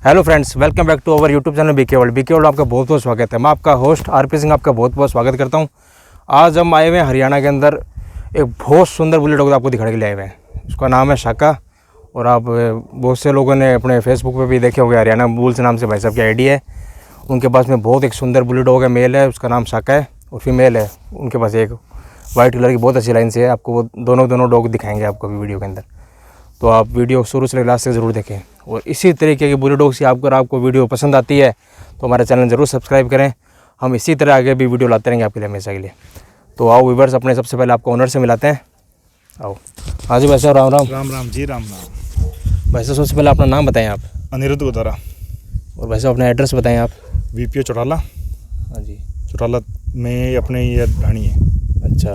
Hello friends, welcome back to our YouTube channel BK world. BK world आपका बहुत बहुत स्वागत है। मैं आपका होस्ट आरपी सिंह आपका बहुत बहुत स्वागत करता हूं। आज हम आए हुए हैं हरियाणा के अंदर, एक बहुत सुंदर बुलेट डॉग आपको दिखाने के लिए आए हुए हैं। उसका नाम है शाका और आप बहुत से लोगों ने अपने फेसबुक पे भी देखे होंगे, हरियाणा बुल्स नाम से भाई साहब की आईडी है। उनके पास में बहुत एक सुंदर बुलेट डॉग है, मेल है, उसका नाम शाका है और फीमेल है। उनके पास एक वाइट कलर की बहुत अच्छी लाइन से है। आपको वो दोनों डॉग दिखाएंगे आपको भी वीडियो के अंदर, तो आप वीडियो शुरू से लास्ट तक ज़रूर देखें। और इसी तरीके की बुलेट डॉग्स की आपको वीडियो पसंद आती है तो हमारे चैनल ज़रूर सब्सक्राइब करें। हम इसी तरह आगे भी वीडियो लाते रहेंगे आपके लिए हमेशा के लिए। तो आओ व्यूअर्स, अपने सबसे पहले आपको ओनर से मिलाते हैं। आओ। हाँ जी भाई साहब, राम राम। राम राम जी, राम राम। भाई साहब सबसे पहले अपना नाम बताएं आप। अनिरुद्ध गोदारा। और भाई साहब अपना एड्रेस बताएं आप। वीपीओ चौटाला। हाँ जी, चौटाला में अपने ये ढाणी है। अच्छा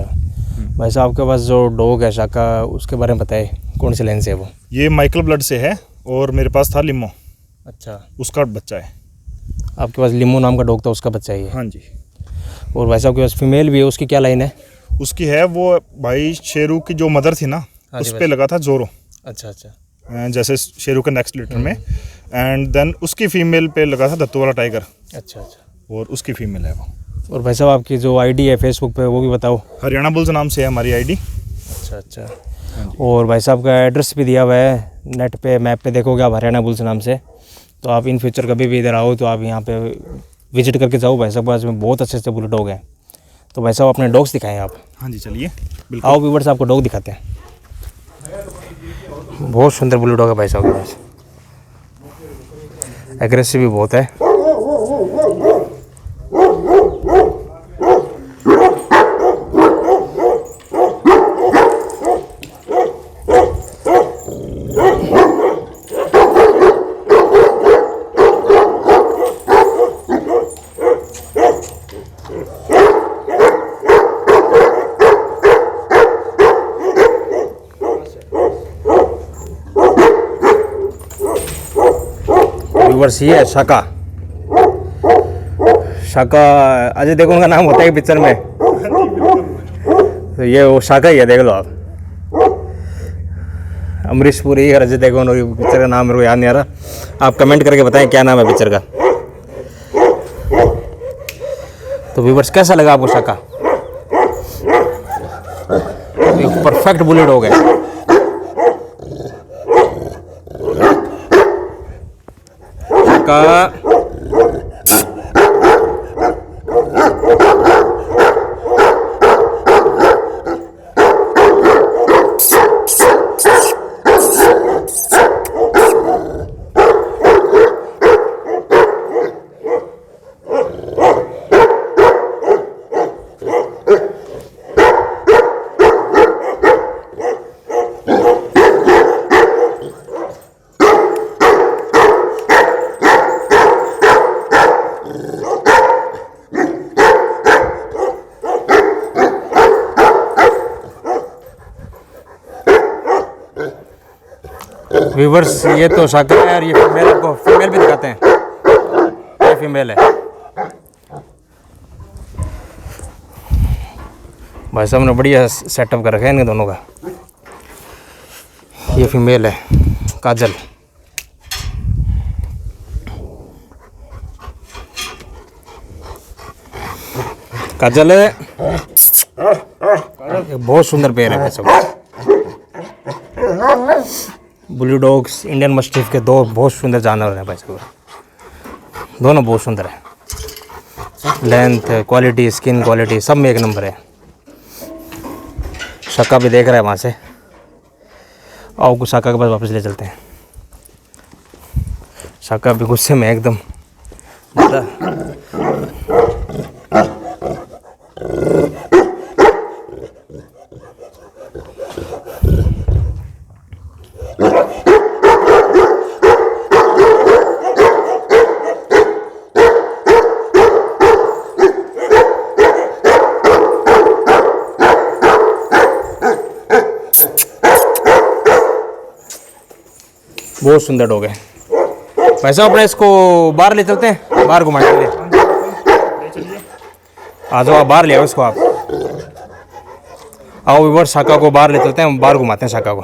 भाई साहब, आपके पास जो डॉग है शाका, उसके बारे में बताएं, कौन सी लाइन से है वो? ये माइकल ब्लड से है और मेरे पास था लिमो, अच्छा, उसका बच्चा है। आपके पास लिमो नाम का डॉग था, उसका बच्चा ही है? हाँ जी। और भाई साहब के पास फीमेल भी है, उसकी क्या लाइन है? उसकी है वो भाई शेरू की जो मदर थी ना, हाँ उस जी पर लगा था जोरो। अच्छा अच्छा, जैसे शेरू के नेक्स्ट लिटर में। एंड देन उसकी फीमेल पे लगा था दत्तू वाला टाइगर। अच्छा अच्छा। और उसकी फीमेल है वो। और भाई साहब आपकी जो आईडी है फेसबुक पे वो भी बताओ। हरियाणा बुल्स नाम से है हमारी आईडी। अच्छा अच्छा। और भाई साहब का एड्रेस भी दिया हुआ है नेट पे, मैप पे देखोगे आप हरियाणा बुल्स नाम से। तो आप इन फ्यूचर कभी भी इधर आओ तो आप यहाँ पे विजिट करके जाओ। भाई साहब पास में बहुत अच्छे अच्छे बुलेट डॉग हैं। तो भाई साहब अपने डॉग्स दिखाएं आप। हाँ जी, चलिए बिल्कुल। आओ व्यूअर्स, आपको डॉग दिखाते हैं। बहुत सुंदर बुलेट डॉग है भाई साहब के पास, एग्रेसिव भी बहुत है। व्यूअर्स ये है शाका। शाका अजय देवगन का नाम होता है पिक्चर में, तो ये वो शाका ही है, देख लो आप। अमरीश पुरी और अजय देवगन, और पिक्चर का नाम मेरे को याद नहीं आ रहा। आप कमेंट करके बताएं क्या नाम है पिक्चर का। तो व्यूअर्स कैसा लगा आपको शाका? एक परफेक्ट बुलेट हो गया। शाका व्यूवर्स, ये तो शाका है और ये फीमेल, आपको फीमेल भी दिखाते हैं। ये फीमेल है। भाई साहब ने बढ़िया सेटअप कर रखा है इन दोनों का। ये फीमेल है काजल। काजल है, बहुत सुंदर पेयर है भाई साहब। ब्लू डॉग्स, इंडियन मस्टिफ के दो बहुत सुंदर जानवर हैं भाई साहब। दोनों बहुत सुंदर है, लेंथ, क्वालिटी, स्किन क्वालिटी सब में एक नंबर है। शाका भी देख रहा है वहाँ से। आओ को शाका के पास वापस ले चलते हैं। शाका भी गुस्से में एकदम बहुत सुंदर डॉग है। वैसे अपने इसको बाहर ले चलते हैं, बाहर घुमाने के लिए। आ जाओ, आप बाहर ले आओ इसको आप। आओ व्यूअर्स, शाका को बाहर ले चलते हैं, बाहर घुमाते हैं शाका को।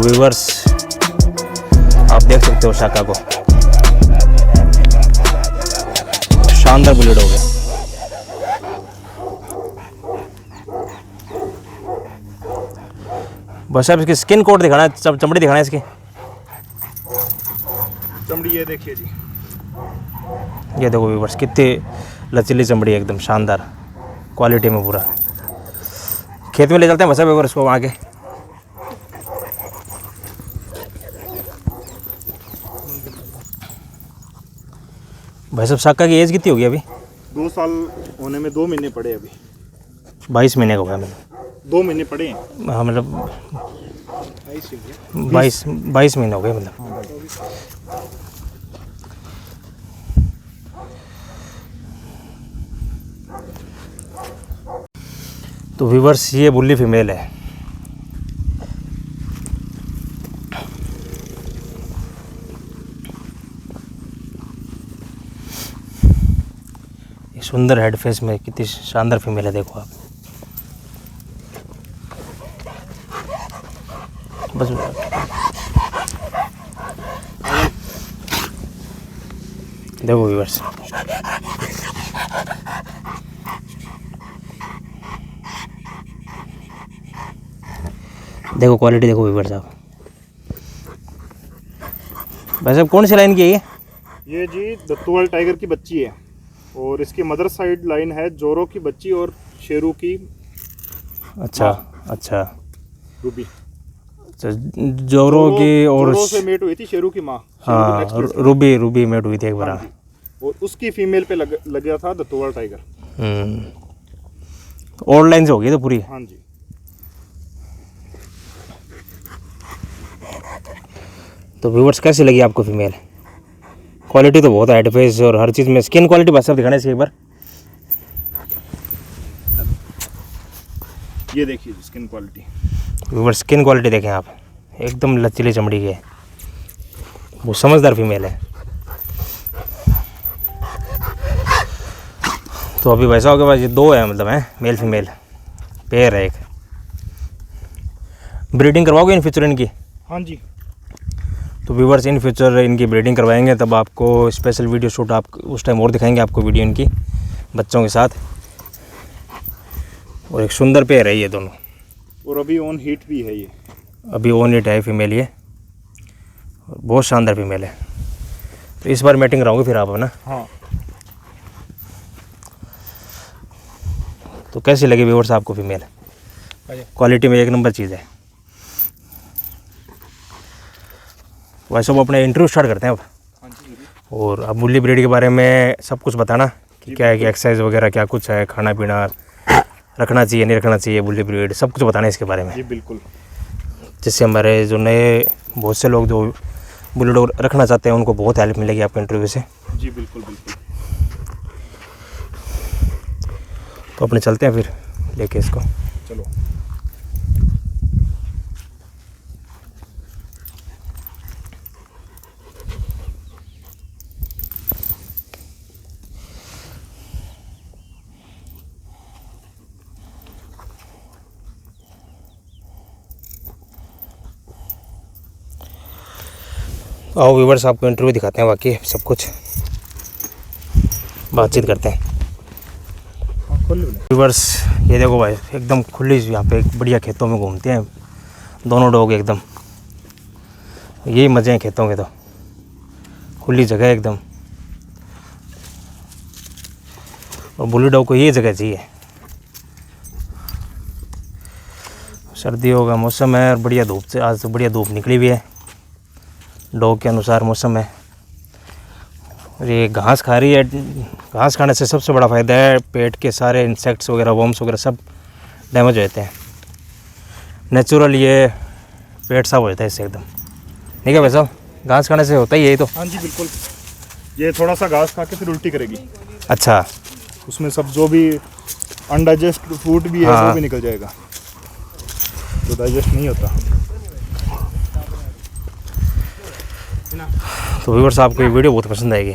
व्यूवर्स आप देख सकते हो शाका को, शानदार बुलेट हो गया। बस अब इसकी स्किन कोट दिखाना है, चमड़ी दिखाना है इसकी। चमड़ी ये देखिए जी, ये देखो व्यूवर्स कितनी लचीली चमड़ी है, एकदम शानदार क्वालिटी में पूरा। खेत में ले चलते हैं बस व्यूवर्स को आगे। भाई साहब शाका की एज कितनी होगी अभी? 2 साल होने में 2 महीने पड़े अभी। 22 महीने का हो गया मतलब। 2 महीने पड़े हैं। हाँ मतलब 22 महीने हो गए मतलब। तो व्यूवर्स ये बुल्ली फीमेल है। ये सुंदर हेड फेस में कितनी शानदार फीमेल है, देखो आप। बस देखो व्यूवर्स, देखो क्वालिटी देखो व्यूवर्स आप। वैसे कौन सी लाइन की है ये जी दत्तूवाल टाइगर की बच्ची है, और इसकी मदर साइड लाइन है जोरो की बच्ची और शेरू की। अच्छा अच्छा रूबी। अच्छा, जोरो की और जोरो से मेट हुई थी शेरू की माँ। हाँ रूबी मेट हुई थी एक बार। हाँ, और उसकी फीमेल पे लग गया था दत्तूवाल टाइगर। ओल्ड लाइन से होगी तो पूरी। हाँ जी। तो व्यूवर्स कैसी लगी आपको फीमेल? क्वालिटी तो बहुत है, हेड फेस और हर चीज़ में। स्किन क्वालिटी बस सब दिखाने से एक बार। ये देखिए skin quality. Viewers skin quality देखें आप, एकदम लचीली चमड़ी की है, वो समझदार फीमेल है। तो अभी वैसा हो गया भाई, ये 2 है मतलब है, मेल फीमेल पेयर है एक। ब्रीडिंग करवाओगे इन फ्यूचर इनकी? हाँ जी। तो व्यूवर्स इन फ्यूचर इनकी ब्रीडिंग करवाएंगे, तब आपको स्पेशल वीडियो शूट आप उस टाइम और दिखाएंगे आपको वीडियो इनकी बच्चों के साथ। और एक सुंदर पेयर है ये दोनों, और अभी ऑन हीट भी है ये। अभी ऑन हीट है फीमेल ये, बहुत शानदार फीमेल है। तो इस बार मैटिंग कराओगे फिर आप, है ना? हाँ। तो कैसी लगी व्यूवर्स आपको फीमेल? क्वालिटी में एक नंबर चीज़ है। वैसे वो अपने इंटरव्यू स्टार्ट करते हैं अब। हाँ जी। और अब बुल्ली ब्रीड के बारे में सब कुछ बताना कि क्या है, कि एक्सरसाइज वगैरह क्या कुछ है, खाना पीना रखना चाहिए नहीं रखना चाहिए, बुल्ली ब्रीड सब कुछ बताना इसके बारे में। जी बिल्कुल। जिससे हमारे जो नए बहुत से लोग जो बुल्ली डॉग रखना चाहते हैं उनको बहुत हेल्प मिलेगी आपके इंटरव्यू से। जी बिल्कुल बिल्कुल। तो अपने चलते हैं फिर लेके इसको। चलो। आओ व्यूवर्स आपको इंटरव्यू दिखाते हैं, बाकी सब कुछ बातचीत करते हैं। व्यूवर्स ये देखो भाई, एकदम खुली यहाँ पे बढ़िया खेतों में घूमते हैं दोनों डॉग एकदम। यही मज़े हैं खेतों के, तो खुली जगह एकदम। और बुली डॉग को ये जगह चाहिए। सर्दियों का मौसम है और बढ़िया धूप से, आज तो बढ़िया धूप निकली हुई है, डॉग के अनुसार मौसम है। और ये घास खा रही है। घास खाने से सबसे बड़ा फ़ायदा है, पेट के सारे इंसेक्ट्स वगैरह वर्म्स वगैरह सब डैमेज हो जाते हैं। नेचुरल ये पेट साफ हो जाता है इससे एकदम। ठीक है भाई साहब, घास खाने से होता ही यही तो। हाँ जी बिल्कुल। ये थोड़ा सा घास खा के फिर उल्टी करेगी। अच्छा, उसमें सब जो भी अनडाइजेस्ट फूड भी है हाँ। वो भी निकल जाएगा, तो डाइजेस्ट नहीं होता। तो व्यूअर्स आपको ये वीडियो बहुत पसंद आएगी।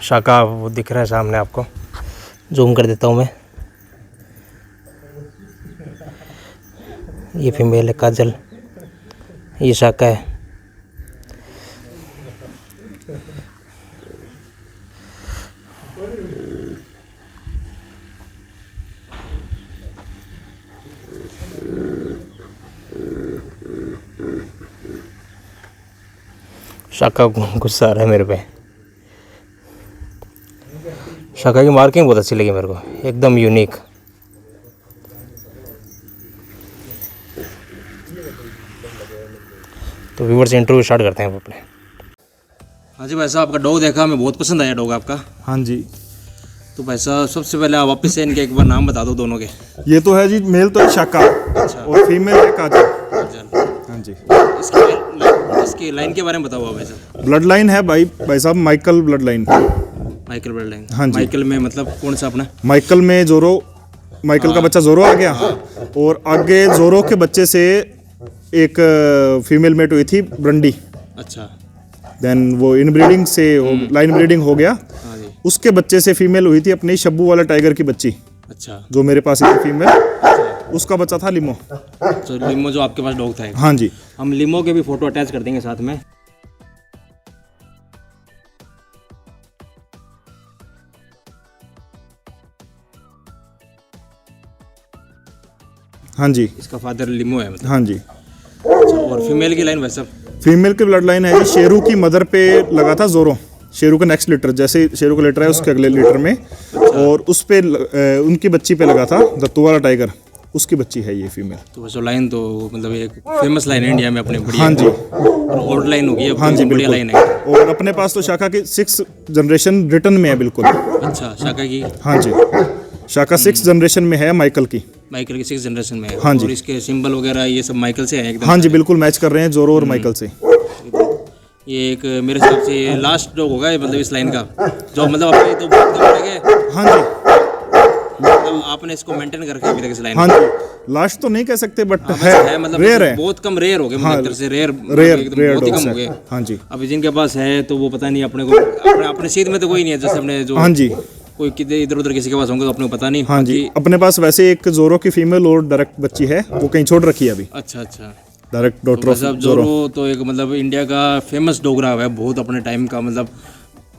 शाका वो दिख रहा है सामने आपको, जूम कर देता हूँ मैं। ये फीमेल है काजल, ये शाका है। शाका गुस्सा आ रहा है मेरे पे। शाका की मार्किंग बहुत अच्छी लगी मेरे को, एकदम यूनिक। तो व्यूअर्स इंटरव्यू स्टार्ट करते हैं अपने। हाँ जी भाई साहब, आपका डॉग देखा, हमें बहुत पसंद आया डॉग आपका। हाँ जी। तो भाई साहब सबसे पहले आप वापस से इनके एक बार नाम बता दो दोनों के। ये तो है जी, मेल तो है शाका और फीमेल है काजल। हाँ जी। इसकी लाइन के बारे में बताओ भाई साहब। ब्लड लाइन है भाई साहब, Michael blood line. Michael blood line. हाँ जी। माइकल में मतलब कौन सा अपना? माइकल में जोरो, माइकल का बच्चा जोरो आ गया। और आगे जोरो के बच्चे से एक फीमेल मेट हुई थी ब्रंडी। अच्छा। देन वो इनब्रीडिंग से लाइन ब्रीडिंग हो गया। हाँ जी। उसके बच्चे से फीमेल हुई थी अपनी शब्बू वाला टाइगर की बच्ची। अच्छा। जो मेरे पास थी फीमेल, उसका बच्चा था लिमो। तो लिमो जो आपके पास डॉग था। हाँ जी। हम लिमो के भी फोटो अटैच कर देंगे साथ में। हाँ जी। इसका फादर लिमो है मतलब। हाँ जी। अच्छा, और फीमेल की लाइन वैसा? फीमेल की ब्लड लाइन है जी, शेरू की मदर पे लगा था जोरो। शेरू का नेक्स्ट लीटर, जैसे शेरू का लीटर है उसके अगले लीटर में। और उस पे उनकी बच्ची पे लगा था दत्तू वाला टाइगर, उसकी बच्ची है ये फीमेल। तो वैसे लाइन तो मतलब एक फेमस लाइन है इंडिया में अपने, बढ़िया। हाँ जी। और ओल्ड लाइन होगी अब। हाँ जी, बढ़िया लाइन है। और अपने पास तो शाखा की 6 जनरेशन रिटर्न में है बिल्कुल। अच्छा, शाका की। हाँ जी, शाखा 6 जनरेशन में है माइकल की। माइकल की 6 जनरेशन में है। हाँ जी। और इसके सिंबल वगैरह ये सब माइकल से है एकदम। हाँ जी, बिल्कुल मैच कर रहे हैं जोरो और माइकल से। ये एक मेरे हिसाब से लास्ट डॉग होगा मतलब इस लाइन का, जो मतलब अपने तो बहुत कम रह गए। हाँ जी। मतलब आपने इसको मेंटेन करके अभी तक इस लाइन। हाँ जी, लास्ट तो नहीं कह सकते बट है मतलब रेयर है। बहुत कम रेयर हो गए, मतलब एक तरह से रेयर रेयर बहुत ही कम हो डॉग्स गए। है। हाँ जी। अभी जिनके पास है तो वो पता नहीं अपने को, अपने सीध में तो कोई नहीं है, जैसे अपने जो हाँ जी, कोई कितने इधर उधर किसी के पास होंगे तो अपने को पता नहीं। हाँ जी, अपने पास वैसे एक जोरो की फीमेल और डायरेक्ट बच्ची है, वो कहीं छोड़ रखी है अभी। अच्छा अच्छा। डायरेक्ट डॉटर ऑफ जोरो। जोरो तो एक मतलब इंडिया का फेमस डॉग रहा है बहुत अपने टाइम का, मतलब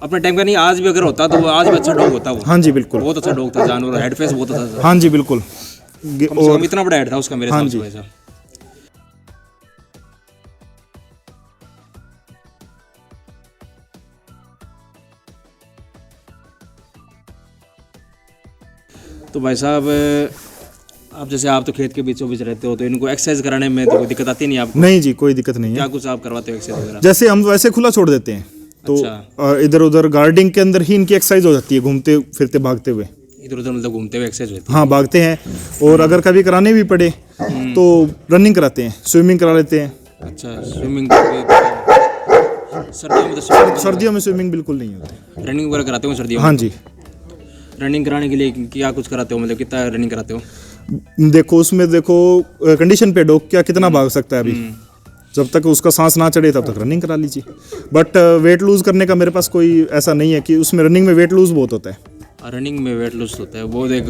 अपने टाइम का नहीं, आज भी अगर होता तो वो आज भी अच्छा डॉग होता वो। हाँ जी बिल्कुल, बहुत अच्छा डॉग था, जानवर, हेड फेस बहुत अच्छा था। हाँ जी बिल्कुल। कम से कम इतना बड़ा हेड था उसका मेरे हिसाब से वैसा। तो भाई साहब आप जैसे आप तो खेत के बीचों बीच रहते हो, तो इनको एक्सरसाइज कराने में तो कोई दिक्कत आती नहीं आपको? नहीं जी, कोई दिक्कत नहीं है। क्या कुछ आप करवाते हो एक्सरसाइज वगैरह? जैसे हम वैसे खुला छोड़ देते हैं तो इधर उधर गार्डनिंग के अंदर ही इनकी एक्सरसाइज हो जाती है, घूमते फिरते भागते हुए। इधर उधर मतलब घूमते हुए एक्सरसाइज होती है? हाँ, भागते हैं। और अगर कभी कराने भी पड़े तो रनिंग कराते हैं, स्विमिंग करा लेते हैं। अच्छा, स्विमिंग सर्दियों में? तो सर्दियों में स्विमिंग बिल्कुल नहीं होती। रनिंग वगैरह कराते हो सर्दियों में? हाँ जी। रनिंग कराने के लिए क्या कुछ कराते हो, मतलब कितना रनिंग कराते हो? देखो उसमें देखो कंडीशन पे डॉग क्या कितना भाग सकता है अभी। जब तक उसका सांस ना चढ़े तब तक रनिंग करा लीजिए। बट वेट लूज करने का मेरे पास कोई ऐसा नहीं है कि उसमें रनिंग में वेट लूज बहुत होता है। रनिंग में वेट लूज होता है, वो एक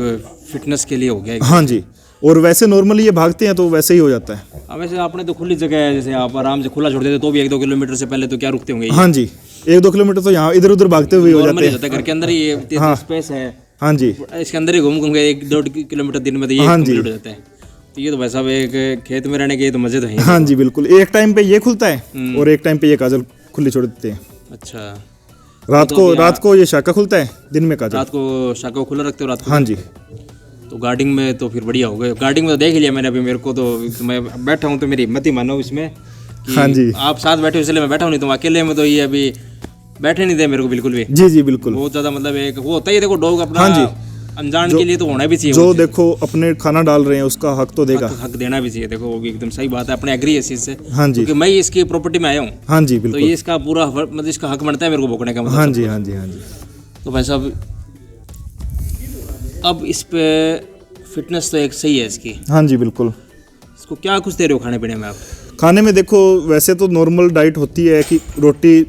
फिटनेस के लिए हो गया। हाँ जी, और वैसे नॉर्मली ये भागते हैं तो वैसे ही हो जाता है। अब वैसे आपने तो खुली जगह है, जैसे आप आराम से खुला छोड़ देते तो भी 1-2 किलोमीटर से पहले तो क्या रुकते होंगे? हाँ जी, 1-2 किलोमीटर तो यहाँ इधर उधर भागते हुए हो जाते हैं। घर के अंदर ही ये स्पेस है। हाँ जी, इसके अंदर ही घूम के 1-2 किलोमीटर दिन में तो ये कंप्लीट हो जाता है। तो ये तो भाई साहब एक खेत में रहने के तो मजे तो हैं। हाँ जी बिल्कुल, एक टाइम पे ये खुलता है और एक टाइम पे ये काजल खुली छोड़ देते हैं। अच्छा, रात को ये शाका खुलता है, दिन में काजल। रात को शाका को खुला रखते हो रात को? हाँ जी। तो गार्डिंग में तो फिर बढ़िया हो गए। गार्डिंग में तो देख लिया मैंने अभी, मेरे को तो मैं बैठा हूँ तो मेरी हिम्मत ही मानो इसमें कि हाँ जी, आप साथ बैठे हो इसलिए मैं बैठा हूँ, नहीं तो अकेले में तो ये अभी बैठे नहीं थे मेरे को बिल्कुल भी। जी जी बिल्कुल, बहुत ज़्यादा मतलब एक वो होता ही है, देखो डॉग अपना हाँ जी, अनजान के लिए तो होना भी चाहिए। जो देखो अपने खाना डाल रहे हैं उसका हक तो देगा। हक देना भी चाहिए, देखो वो भी एकदम सही बात है, अपने एग्री है इस चीज़ से। हाँ जी, क्योंकि मैं इसकी प्रॉपर्टी में आया हूँ। हाँ जी तो बिल्कुल, ये इसका पूरा मतलब इसका हक बनता है मेरे को भोगने का, मतलब हाँ जी, हाँ जी, हाँ जी। तो भाई साहब अब इस पे फिटनेस तो एक सही है इसकी, हाँ जी बिल्कुल। इसको क्या कुछ दे रहे हो खाने पीने में आप? खाने में देखो वैसे तो नॉर्मल डाइट होती है कि रोटी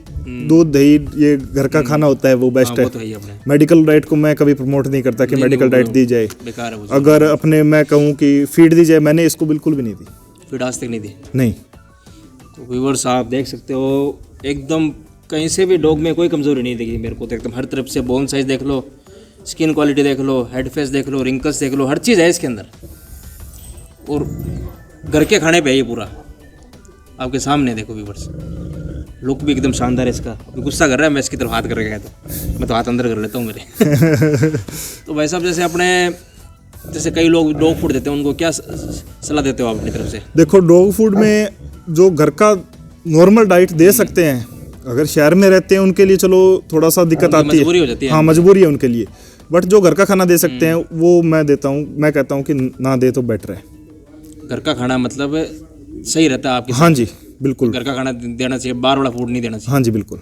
दूध दही, ये घर का खाना होता है, वो बेस्ट वो है। तो है ही अपने, मेडिकल डाइट को मैं कभी प्रमोट नहीं करता कि मेडिकल डाइट दी जाए। बेकार है वो, अगर अपने मैं कहूँ कि फीड दी जाए, मैंने इसको बिल्कुल भी नहीं दी, फिर आज तक नहीं दी। नहीं। तो व्यूअर्स आप देख सकते हो एकदम कहीं से भी डॉग में कोई कमज़ोरी नहीं दिखी मेरे को, तो एकदम हर तरफ से बोन साइज देख लो, स्किन क्वालिटी देख लो, हेड फेस देख लो, रिंकल्स देख लो, हर चीज़ है इसके अंदर। और घर के खाने पे है ये पूरा, आपके सामने देखो व्यूअर्स, लुक भी एकदम शानदार है इसका। अभी गुस्सा कर रहा है, मैं इसकी तरफ हाथ करके गया तो मैं तो हाथ अंदर कर लेता हूँ मेरे। तो भाई साहब जैसे कई लोग डॉग फूड देते हैं, उनको क्या सलाह देते हो आप अपनी तरफ से? देखो डॉग फूड में जो घर का नॉर्मल डाइट दे सकते हैं, अगर शहर में रहते हैं उनके लिए चलो थोड़ा सा दिक्कत आती मजबूरी हो जाती है, है। हाँ मजबूरी है उनके लिए। बट जो घर का खाना दे सकते हैं वो मैं देता हूँ, मैं कहता हूँ कि ना दे तो बेटर है। घर का खाना मतलब सही रहता है आपके? हाँ जी बिल्कुल, घर का खाना देना चाहिए, बाहर वाला फूड नहीं देना चाहिए। हाँ जी बिल्कुल।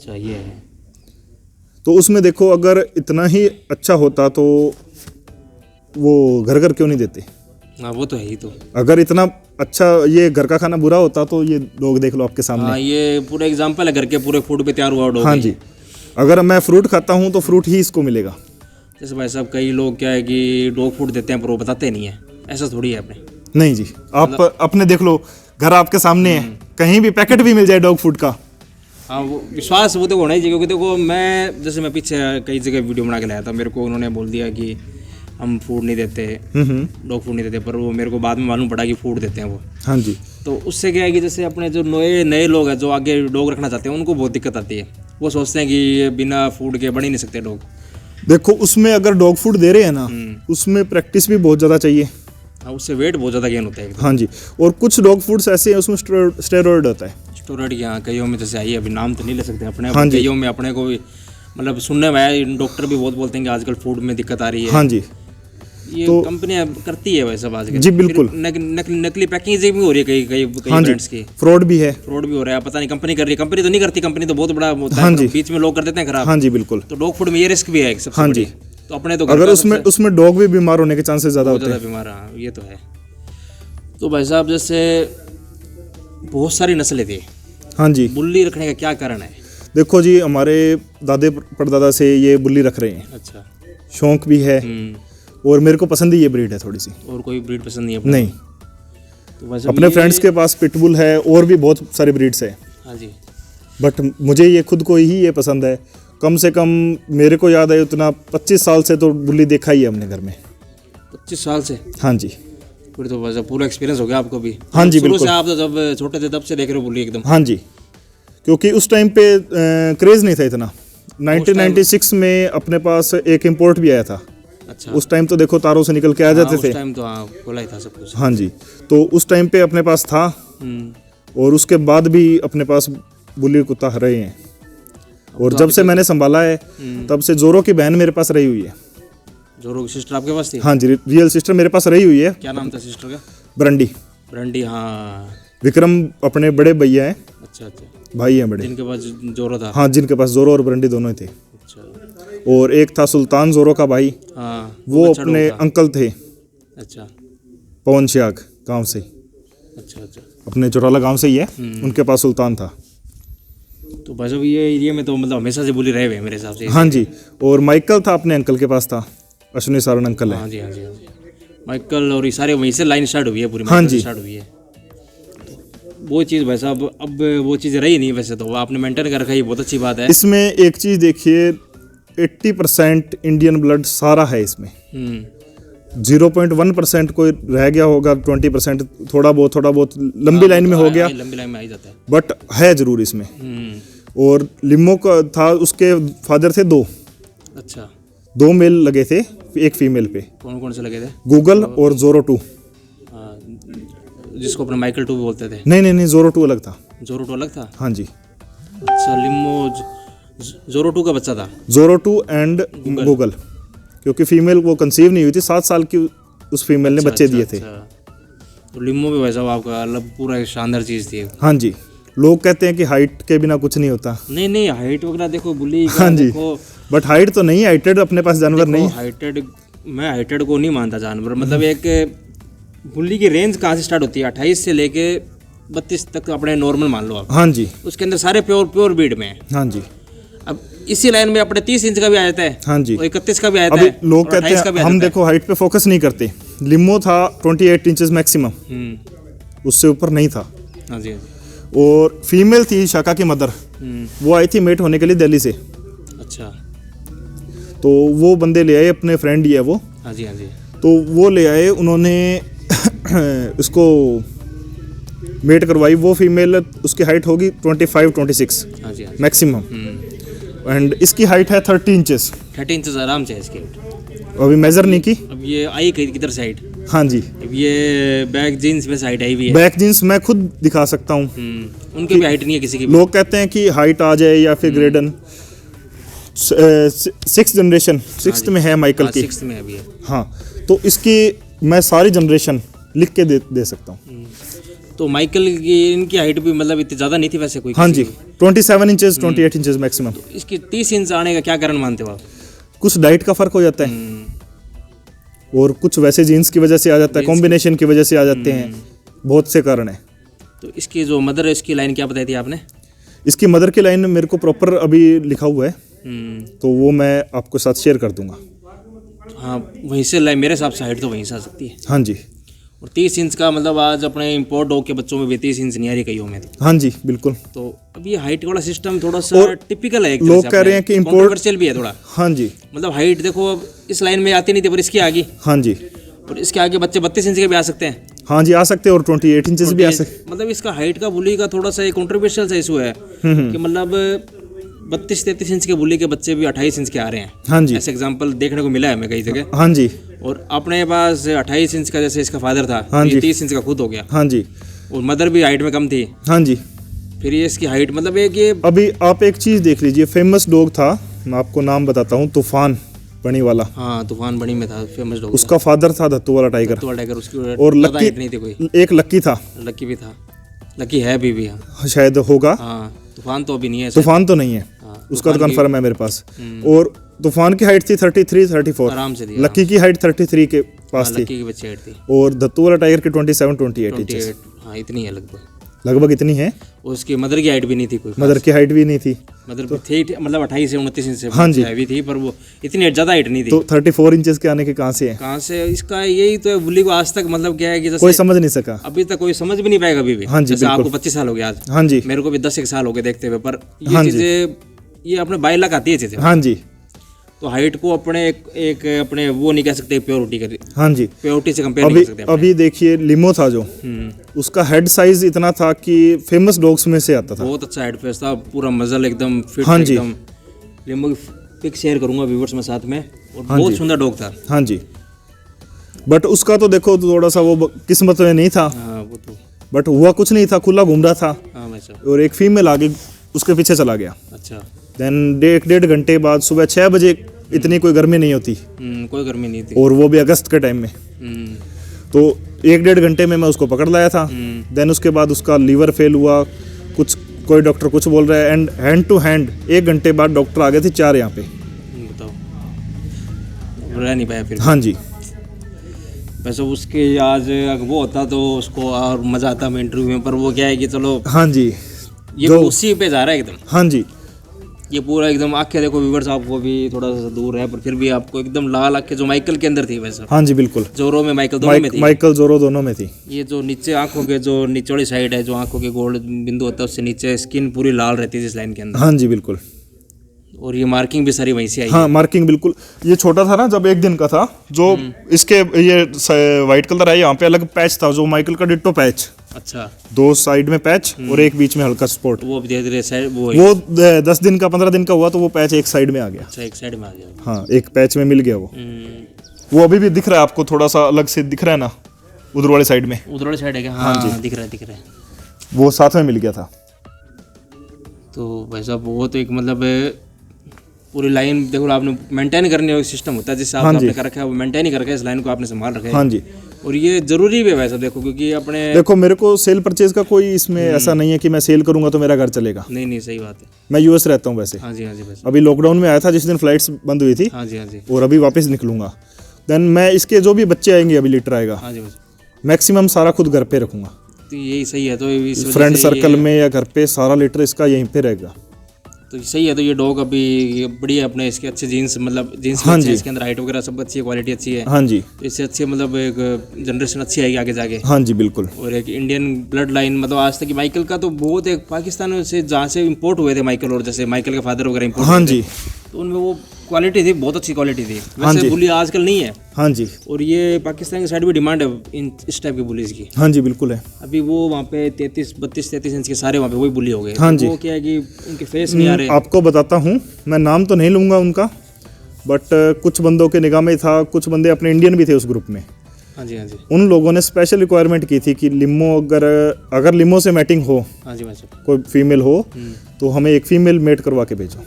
चाहिए है तो उसमें देखो अगर इतना ही अच्छा होता तो वो घर घर क्यों नहीं देते? हाँ वो तो है ही। तो अगर इतना अच्छा ये घर का खाना बुरा होता तो ये लोग देख लो आपके सामने। हाँ ये पूरा एग्जाम्पल है घर के पूरे फूड पे तैयार हुआ डॉग। हाँ जी, अगर मैं फ्रूट खाता हूँ तो फ्रूट ही इसको मिलेगा। जैसे भाई साहब कई लोग क्या है कि डॉग फूड देते हैं पर वो बताते नहीं है, ऐसा थोड़ी है अपने। नहीं जी, आप अपने देख लो, घर आपके सामने है, कहीं भी पैकेट भी मिल जाए डॉग फूड का। हाँ वो विश्वास वो तो होना ही चाहिए, क्योंकि देखो मैं पीछे कई जगह वीडियो बना के लाया था, मेरे को उन्होंने बोल दिया कि हम फूड नहीं देते, डॉग फूड नहीं देते, पर वो मेरे को बाद में मालूम पड़ा कि फूड देते हैं वो। हाँ जी। तो उससे क्या है कि जैसे अपने जो नए लोग हैं जो आगे डॉग रखना चाहते हैं, उनको बहुत दिक्कत आती है। वो सोचते हैं कि ये बिना फूड के बढ़ ही नहीं सकते डॉग। देखो उसमें अगर डॉग फूड दे रहे हैं ना, उसमें प्रैक्टिस भी बहुत ज़्यादा चाहिए। हाँ उससे वेट बहुत ज़्यादा गेन होता है। हाँ जी, और कुछ डॉग फूड्स ऐसे हैं उसमें स्टेरॉइड होता है। स्टेरॉइड यहाँ कईयों में जैसे आई है, अभी नाम तो नहीं ले सकते अपने, हाँ जी। कईयों में अपने को भी मतलब सुनने में आया, डॉक्टर भी बहुत बोलते हैं कि आजकल फूड में दिक्कत आ रही है। हाँ जी, ये तो कंपनियां करती है वैसे आजकल। जी बिल्कुल। नकली पैकिंग भी हो रही है कई हाँ जी, ब्रांड्स की। फ्रॉड भी है। फ्रॉड भी हो रहा है, पता नहीं कंपनी कर रही है, कंपनी तो नहीं करती, कंपनी तो बहुत बड़ा होता हाँ है, जी। बीच में लोग कर देते हैं खराब। हाँ जी बिल्कुल। तो डॉग फूड में ये रिस्क भी है एक सबसे हाँ बड़ी। जी। तो अपने तो अगर उसमें डॉग भी बीमार होने के चांसेस ज़्यादा बहुत होते ज़्यादा हैं। बीमार, हाँ ये तो है। तो भाई साहब जैसे बहुत सारी नस्लें थी, हाँ जी, बुल्ली रखने का क्या कारण है? देखो जी हमारे दादे परदादा से ये बुल्ली रख रहे हैं, अच्छा। शौक भी है, और मेरे को पसंद ही ये ब्रीड है थोड़ी सी। और कोई ब्रीड पसंद नहीं है अपने? नहीं, तो वैसे अपने फ्रेंड्स के पास पिटबुल है और भी बहुत सारे ब्रीड्स है, हाँ जी। बट मुझे ये खुद को ही ये पसंद है। कम से कम मेरे को याद है उतना 25 साल से तो बुल्ली देखा ही है हमने घर में। 25 साल से? हाँ जी। फिर तो वैसे पूरा एक्सपीरियंस हो गया आपको भी। हाँ जी शुरू बिल्कुल। से आप तो जब छोटे थे तब से देख रहे हो बुल्ली एकदम? हाँ जी, क्योंकि उस टाइम पे क्रेज़ नहीं था इतना। 1996 में अपने पास एक इम्पोर्ट भी आया था। अच्छा। उस टाइम तो देखो तारों से निकल के आ जाते थे। उस टाइम तो हाँ खुला ही था सब कुछ। हाँ जी, तो उस टाइम पे अपने पास था, और उसके बाद भी अपने पास बुल्ली कुत्ता रहे हैं। और जब से मैंने संभाला है तब से जोरो की बहन मेरे पास रही हुई है। जोरो की सिस्टर आपके पास थी? हाँ जी, रियल सिस्टर मेरे पास रही हुई है। क्या नाम था सिस्टर का? ब्रंडी। ब्रंडी, हाँ। विक्रम अपने बड़े भैया हैं, अच्छा अच्छा, भाई हैं बड़े। जिनके पास जोरो था? हाँ, जिनके पास जोरो और ब्रंडी दोनों ही थे। अच्छा। और एक था सुल्तान जोरो का भाई, हाँ वो अपने अंकल थे। अच्छा। पवन श्याग गाँव से, अच्छा अच्छा, अपने चौराला गांव से ही है, उनके पास सुल्तान था। तो भाई साहब ये एरिया में तो मतलब हमेशा से बुली रहे हुए हैं मेरे हिसाब से। हाँ जी, और माइकल था अपने अंकल के पास था, अश्विनी सारण अंकल है। हाँ जी हाँ जी हाँ जी, माइकल और ये सारे वहीं से लाइन स्टार्ट हुई है पूरी। हाँ जी स्टार्ट हुई है। वो चीज़ भाई साहब अब वो चीज़ रही नहीं, वैसे तो आपने मेंटेन कर रखा है, ये बहुत अच्छी बात है। इसमें एक चीज़ देखिए, 80% इंडियन ब्लड सारा है इसमें। 0.1% कोई रह गया होगा, 20% थोड़ा बहुत लंबी लाइन में हो गया, लंबी लाइन में आ ही जाता है, बट है जरूर इसमें। और लिम्बो का था, उसके फादर थे 2। अच्छा, 2 मेल लगे थे, एक फीमेल पे। कौन कौन से लगे थे? गूगल और जोरो 2। जिसको अपने माइकल 2 भी बोलते थे? नहीं, जोरो 2 अलग था। जोरो 2 अलग था? हाँ जी। अच्छा, लिम्बो जोरो 2 का बच्चा था? जोरो 2 एंड गूगल, क्योंकि फीमेल वो कंसीव नहीं हुई थी, 7 साल की उस फीमेल ने बच्चे दिए थे। तो लिम्बो भी वैसा आपका अलग पूरा एक शानदार चीज़ थी। हाँ जी, लोग कहते हैं कि हाइट के बिना कुछ नहीं होता। नहीं नहीं, हाइट वगैरह देखो बुली का हाँ जी, देखो, बट हाइट तो नहीं, हाइटेड अपने पास जानवर नहीं। हाइटेड, मैं हाइटेड को नहीं मानता जानवर। मतलब एक बुली की रेंज कहाँ से स्टार्ट होती है? 28 से लेके 32 तक अपने नॉर्मल मान लो आप। हाँ जी, उसके अंदर सारे प्योर ब्रीड में है। हाँ जी, अब इसी लाइन में अपने 30 इंच का भी आ जाता है, हाँ जी। और 31 का भी आ जाता अभी है, लोग और कहते 28 का भी हैं आ हम जाता है। देखो हाइट पे फोकस नहीं करते। लिम्बो था 28 इंचेस मैक्सिमम, उससे ऊपर नहीं था। हाँ जी, हाँ जी। और फीमेल थी शाका की मदर, वो आई थी मेट होने के लिए दिल्ली से। अच्छा, तो वो बंदे ले आए, अपने फ्रेंड ही है वो, हाँ जी, हाँ जी। तो वो ले आए, उन्होंने उसको मेट करवाई। वो फीमेल, उसकी हाइट होगी 25-26 हाँ जी, हाँ जी। मैक्सिमम, एंड इसकी हाइट है 30 इंचेस। 30 इंच आराम से है इसकी। अभी मेजर नहीं की। अब ये आई किधर साइड? हाँ जी, अब ये बैक जीन्स में साइड आई भी है। बैक जींस मैं खुद दिखा सकता हूँ। उनकी भी हाइट नहीं है किसी की भी। लोग कहते हैं कि हाइट आ जाए या फिर ग्रेडन। 6th जनरेशन, 6th में है माइकल की। 6th में अभी है। हाँ, तो इसकी मैं सारी जनरेशन लिख के दे सकता हूँ। तो माइकल की इनकी हाइट भी मतलब इतनी ज़्यादा नहीं थी वैसे कोई हाँ किसी जी, की। 27 इंचेस 28 इंचेस मैक्सिमम। इसकी 30 इंच आने का क्या कारण मानते हो आप? कुछ डाइट का फर्क हो जाता है, और कुछ वैसे जीन्स की वजह से आ जाता है, कॉम्बिनेशन की वजह से आ जाते हैं, बहुत से कारण है। तो इसकी जो मदर है इसकी लाइन क्या बताई थी आपने? इसकी मदर की लाइन मेरे को प्रॉपर अभी लिखा हुआ है, तो वो मैं आपको साथ शेयर कर दूंगा। हाँ, वहीं से लाइन मेरे हिसाब से हाइट तो वहीं से आ सकती है। हाँ जी, और 30 इंच का मतलब आज अपने इम्पोर्ट डॉग के बच्चों में भी 30 इंच नहीं आ रही कईयों में। हाँ जी, बिल्कुल। तो अब ये हाइट वाला सिस्टम थोड़ा सा टिपिकल है। एक तरह लोग से कह रहे हैं कि import- कंट्रोवर्शियल भी है थोड़ा। हाँ जी, मतलब हाइट देखो, अब इस लाइन में आती नहीं थी, पर इसकी आ गई, हाँ जी, और इसके आगे बच्चे 32 इंच के भी आ सकते हैं। हाँ जी, आ सकते हैं, और 28 इंचेस भी आ सकते। मतलब इसका हाइट का बुली का थोड़ा सा एक कंट्रोवर्शियल सा इशू है कि मतलब 32-33 इंच के बुली के बच्चे भी 28 इंच के आ रहे हैं। हाँ जी, ऐसे एग्जांपल देखने को मिला है हमें कई जगह। हाँ जी, और अपने पास 28 इंच का जैसे इसका फादर था, हाँ तो ये जी। 30 इंच का खुद हो गया, हाँ जी, और मदर भी हाइट में कम थी। हाँ जी। फिर ये इसकी हाइट मतलब एक ये अभी आप एक चीज़ देख लीजिए, फेमस डॉग था, मैं आपको नाम बताता हूँ, तूफान बनी वाला। हाँ, तूफान बड़ी में था, फेमस डॉग। उसका फादर था धत्तू वाला टाइगर, तो टाइगर उसकी और ज़्यादा हाइट लक्की, नहीं थी कोई। एक लक्की था, लक्की भी था, लक्की है अभी भी। हाँ, शायद होगा। हाँ, तूफान तो अभी नहीं है। तूफान तो नहीं है, हाँ, उसका तो तूफान की कन्फर्म है मेरे पास। और तूफान की हाइट थी 33-34, आराम से थी। लक्की की हाइट 33 के पास थी, लक्की की बच्ची हाइट थी और धत्तू वाला टाइगर की 27-28 इंचेस 28। हाँ, इतनी है लगभग। लगभग इतनी है। और उसकी मदर की हाइट भी नहीं थी कोई। मदर की हाइट भी नहीं थी, मदर भी थी मतलब 28 से 29 इंच से हाँ जी। हैवी थी, पर वो इतनी ज़्यादा हाइट नहीं थी। तो 34 इंचेस के आने के कहाँ से है, कहाँ से? इसका यही तो है, बुल्ली को आज तक मतलब क्या है कि कोई जैसे समझ नहीं सका। अभी तक कोई समझ भी नहीं पाएगा अभी भी। हाँ जी, जैसे बिल्कुल। आपको 25 साल हो गया आज, हाँ जी, मेरे को भी 10 साल हो गए देखते हुए, पर ये हाँ जी। चीज़ें ये अपने बाई लाख आती है चीज़ें। हाँ जी, तो हाइट को अपने एक अपने वो नहीं कह सकते प्योरिटी कर, हाँ जी। प्योरिटी से कंपेयर नहीं अभी कर सकते अपने। अभी देखिए, लिमो था जो, उसका हेड साइज इतना था कि फेमस डॉग्स में से आता था। बहुत अच्छा हेड फेस था, पूरा मजल एकदम फिट हाँ जी। एकदम। लिम्बो की पिक शेयर करूंगा व्यूवर्स में साथ में, और बहुत जी। सुंदर डॉग था। हाँ जी, बट उसका तो देखो थोड़ा सा वो किस्मत में नहीं था, हाँ, वो तो बट हुआ कुछ नहीं था, खुला घूम रहा था, हाँ भाई साहब। और एक फीमेल आगे उसके पीछे चला गया। अच्छा। देन 1.5 घंटे बाद सुबह 6 बजे, इतनी कोई गर्मी नहीं होती, कोई गर्मी नहीं थी। और वो भी अगस्त के टाइम में, हम्म, तो 1.5 घंटे में मैं उसको पकड़ लाया था। देन उसके बाद उसका लीवर फेल हुआ, कुछ कोई डॉक्टर कुछ बोल रहा है, एंड हैंड टू हैंड 1 घंटे बाद डॉक्टर आ गए थे 4 यहाँ पे। बताओ, रह नहीं पाया फिर। हाँ जी, वैसे उसके आज अगर वो होता तो उसको और मज़ा आता मैं इंटरव्यू में, पर वो क्या है कि चलो हाँ जी, ये जो- उसी पे जा रहा है एकदम। हाँ जी, ये पूरा एकदम आंखें देखो व्यूवर्स, आपको भी थोड़ा सा दूर है, पर फिर भी आपको एकदम लाल आंखें जो माइकल के अंदर थी वैसा। हाँ जी, बिल्कुल। जोरो में माइकल दोनों में थी। माइकल जोरो दोनों में थी। ये जो नीचे आंखों के जो नीचे वाली साइड है, जो आंखों के गोल्ड बिंदु होता है, उससे नीचे स्किन पूरी लाल रहती है इस लाइन के अंदर, हाँ जी, बिल्कुल। और ये मार्किंग भी सारी वहीं से आई हाँ, मार्किंग बिल्कुल। ये छोटा था ना जब 1 दिन का था, जो इसके ये वाइट कलर है, यहाँ पे अलग पैच था, जो माइकल का डिट्टो पैच, है। अच्छा, 2 साइड में पैच और एक बीच में हल्का स्पॉट। वो धीरे धीरे साइड वो है। वो 10 दिन का 15 दिन का हुआ, तो वो पैच एक साइड में आ गया। अच्छा, एक साइड में आ गया। हाँ, एक पैच में मिल गया वो। वो अभी भी दिख रहा है आपको, थोड़ा सा अलग से दिख रहा है ना, उधर वाली साइड में, उधर वाली साइड है क्या? हाँ, दिख रहा है, दिख रहा है। वो साथ में मिल गया था। तो भाई साहब वो तो एक मतलब पूरी लाइन देखो आपने मेंटेन करने का सिस्टम होता है, जिससे हाँ जी। आपने कर रखा है, वो मेंटेन ही कर रखा है, इस लाइन को आपने संभाल रखा है। हाँ जी, और ये जरूरी भी है वैसा देखो, क्योंकि अपने देखो मेरे को सेल परचेज का कोई इसमें ऐसा नहीं है कि मैं सेल करूंगा तो मेरा घर चलेगा। नहीं सही बात है। मैं यूएस रहता हूँ वैसे, हाँ जी वैसे। अभी लॉकडाउन में आया था जिस दिन फ्लाइट्स बंद हुई थी, हाँ जी और अभी वापस निकलूंगा। देन मैं इसके जो भी बच्चे आएंगे, अभी लीटर आएगा, हाँ जी वैसे। मैक्सिमम सारा खुद घर पे रखूंगा, तो यही सही है। तो इस वजह फ्रेंड से सर्कल में या घर पे सारा लीटर इसका यहीं पे रहेगा। तो सही है। तो ये डॉग अभी बढ़िया अपने इसके अच्छे जीन्स, मतलब जीन्स हाँ अच्छे हैं, जी। इसके अंदर हाइट वगैरह सब अच्छी है, क्वालिटी अच्छी है। हाँ जी, तो इससे अच्छे मतलब एक जनरेशन अच्छी आएगी आगे जाके। हाँ जी बिल्कुल। और एक इंडियन ब्लड लाइन, मतलब आज तक माइकल का तो बहुत एक पाकिस्तान से जहाँ से इंपोर्ट हुए थे माइकल, और जैसे माइकल के फादर वगैरह इंपोर्ट हाँ हुए थे, जी, तो उनमें वो क्वालिटी थी, बहुत अच्छी क्वालिटी थी। हाँ वैसे जी। बुली आजकल नहीं है, हाँ जी, और ये पाकिस्तान की साइड भी डिमांड है इस टाइप की बुलीज की। हाँ जी बिल्कुल है। अभी वो वहाँ पे 33 इंच के सारे वहाँ पे वही बुली हो गए। हाँ तो जी। वो क्या है कि उनके फेस नहीं आ रहे। आपको बताता हूँ, मैं नाम तो नहीं लूँगा उनका, बट कुछ बंदों के निगाह में था, कुछ बंदे अपने इंडियन भी थे उस ग्रुप में। हाँ जी उन लोगों ने स्पेशल रिक्वायरमेंट की थी कि लिमो अगर लिमो से मैटिंग हो, हाँ जी वैसे। कोई फीमेल हो, तो हमें एक फीमेल मेट करवा के भेजो।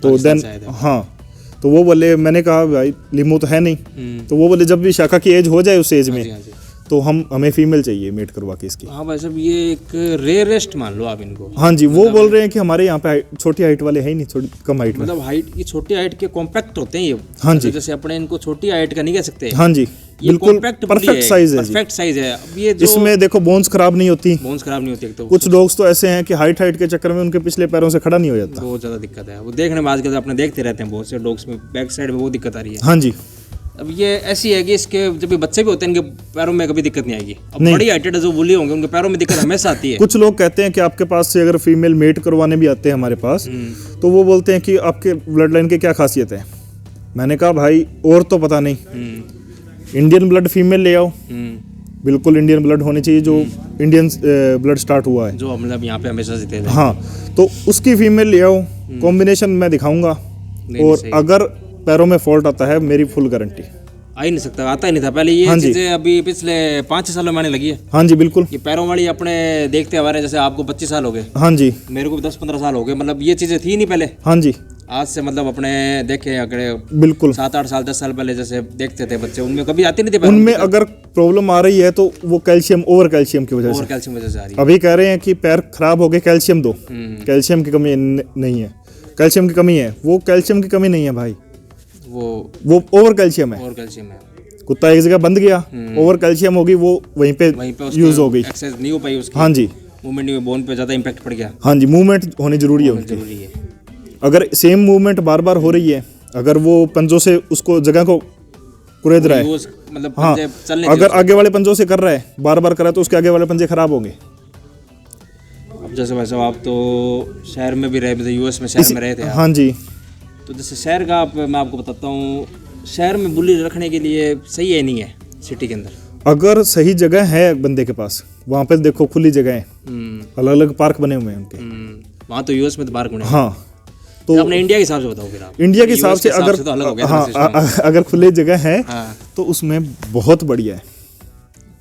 तो पाकिस्तान देन से आए थे। हाँ, तो वो बोले, मैंने कहा भाई लिमो तो है नहीं, तो वो बोले जब भी शाखा की एज हो जाए उस एज में, हाँ जी। तो हमें फीमेल चाहिए मेट करवा के इसकी। हाँ वैसे भी ये एक रेयरेस्ट मान लो आप इनको। हाँ जी, वो बोल रहे हैं कि हमारे यहाँ पे छोटी हाइट वाले है ही नहीं, थोड़ी कम हाइट में। मतलब हाइट की छोटी हाइट के कॉम्पैक्ट होते हैं ये। हाँ जी। जैसे अपने इनको छोटी हाइट का नहीं कह सकते। हाँ जी ये बिल्कुल, compact bully परफेक्ट साइज है जी। परफेक्ट साइज है। अब ये जो इसमें देखो बोन्स खराब नहीं होती। बोन्स खराब नहीं होती एक तो। कुछ डॉग्स तो ऐसे हैं कि हाइट के चक्कर में उनके पिछले पैरों से खड़ा नहीं हो जाता। बहुत ज़्यादा दिक्कत है वो देखने में, आजकल अपने देखते रहते हैं बहुत से डॉग्स में बैक साइड में बहुत दिक्कत आ रही है। हाँ जी, अब ये ऐसी है कि इसके जब भी बच्चे भी होते हैं इनके पैरों में कभी दिक्कत नहीं आएगी। अब नहीं। बड़ी हाइटेड जो बुली होंगे उनके पैरों में दिक्कत हमेशा आती है। कुछ लोग कहते हैं कि आपके पास से अगर फीमेल मेट करवाने भी आते हैं हमारे पास, तो वो बोलते हैं कि आपके ब्लड लाइन की क्या खासियत है। मैंने कहा भाई और तो पता नहीं, इंडियन ब्लड फीमेल ले आओ, बिल्कुल इंडियन ब्लड होनी चाहिए, जो इंडियन ब्लड स्टार्ट हुआ है, जो मतलब यहाँ पे हमेशा से थे। हाँ, तो उसकी फीमेल ले आओ, कॉम्बिनेशन मैं दिखाऊंगा। और सही। अगर पैरों में फॉल्ट आता है, मेरी फुल गारंटी। आ ही नहीं सकता, आता ही नहीं था पहले। ये हाँ जी। चीज़ें अभी पिछले 5 सालों में आने लगी है। हाँ जी बिल्कुल। ये पैरों वाली अपने देखते आ रहे हैं, जैसे आपको 25 साल हो गए, हाँ जी, मेरे को भी 10-15 साल हो गए। मतलब ये चीज़ें थी नहीं पहले। हाँ जी आज से मतलब अपने देखे अगर बिल्कुल। 7-8 साल 10 साल पहले जैसे देखते थे बच्चे, उनमें कभी आती नहीं थी पैरों में उनमें दिक्कत। अगर प्रॉब्लम आ रही है तो वो कैल्शियम, ओवर कैल्शियम की वजह और से। कैल्शियम वजह से आ रही है। अभी कह रहे हैं कि पैर खराब हो गए, कैल्शियम दो। कैल्शियम की कमी नहीं है, कैल्शियम की कमी है। वो कैल्शियम की कमी नहीं है भाई, वो ओवर कैल्शियम है। और कैल्शियम है, कुत्ता एक जगह बंद गया, ओवर कैल्शियम होगी, वो वहीं पे वहीं पे यूज हो गई। एक्सरसाइज नहीं हो पाई उसकी। हाँ जी, मूवमेंट नहीं हुई, बोन पे ज़्यादा इम्पैक्ट पड़ गया। हाँ जी, मूवमेंट होनी जरूरी है उनकी। जरूरी है। अगर सेम मूवमेंट बार बार हो रही है, अगर वो पंजों से उसको जगह को कुरेद रहा है, यूज मतलब हाँ, पंजे चलने अगर आगे वाले पंजों से कर रहा है, बार बार कर रहा है, तो उसके आगे वाले पंजे खराब होंगे। अब जैसे वैसे आप तो शहर में भी रहे, मतलब यूएस में शहर में रहे थे आप। हाँ जी, तो जैसे शहर का मैं आपको बताता हूँ, शहर में बुली रखने के लिए सही है नहीं है सिटी के अंदर। अगर सही जगह है बंदे के पास, वहाँ पे देखो खुली जगह है, अलग अलग पार्क बने हुए हैं उनके। वहाँ तो यूएस में तो पार्क बने हैं। हाँ, तो अपने इंडिया के हिसाब से बताओ फिर आप। इंडिया के हिसाब US से अगर तो अलग हो गया हाँ, था system। अगर खुली जगह है हाँ, तो उसमें बहुत बढ़िया है।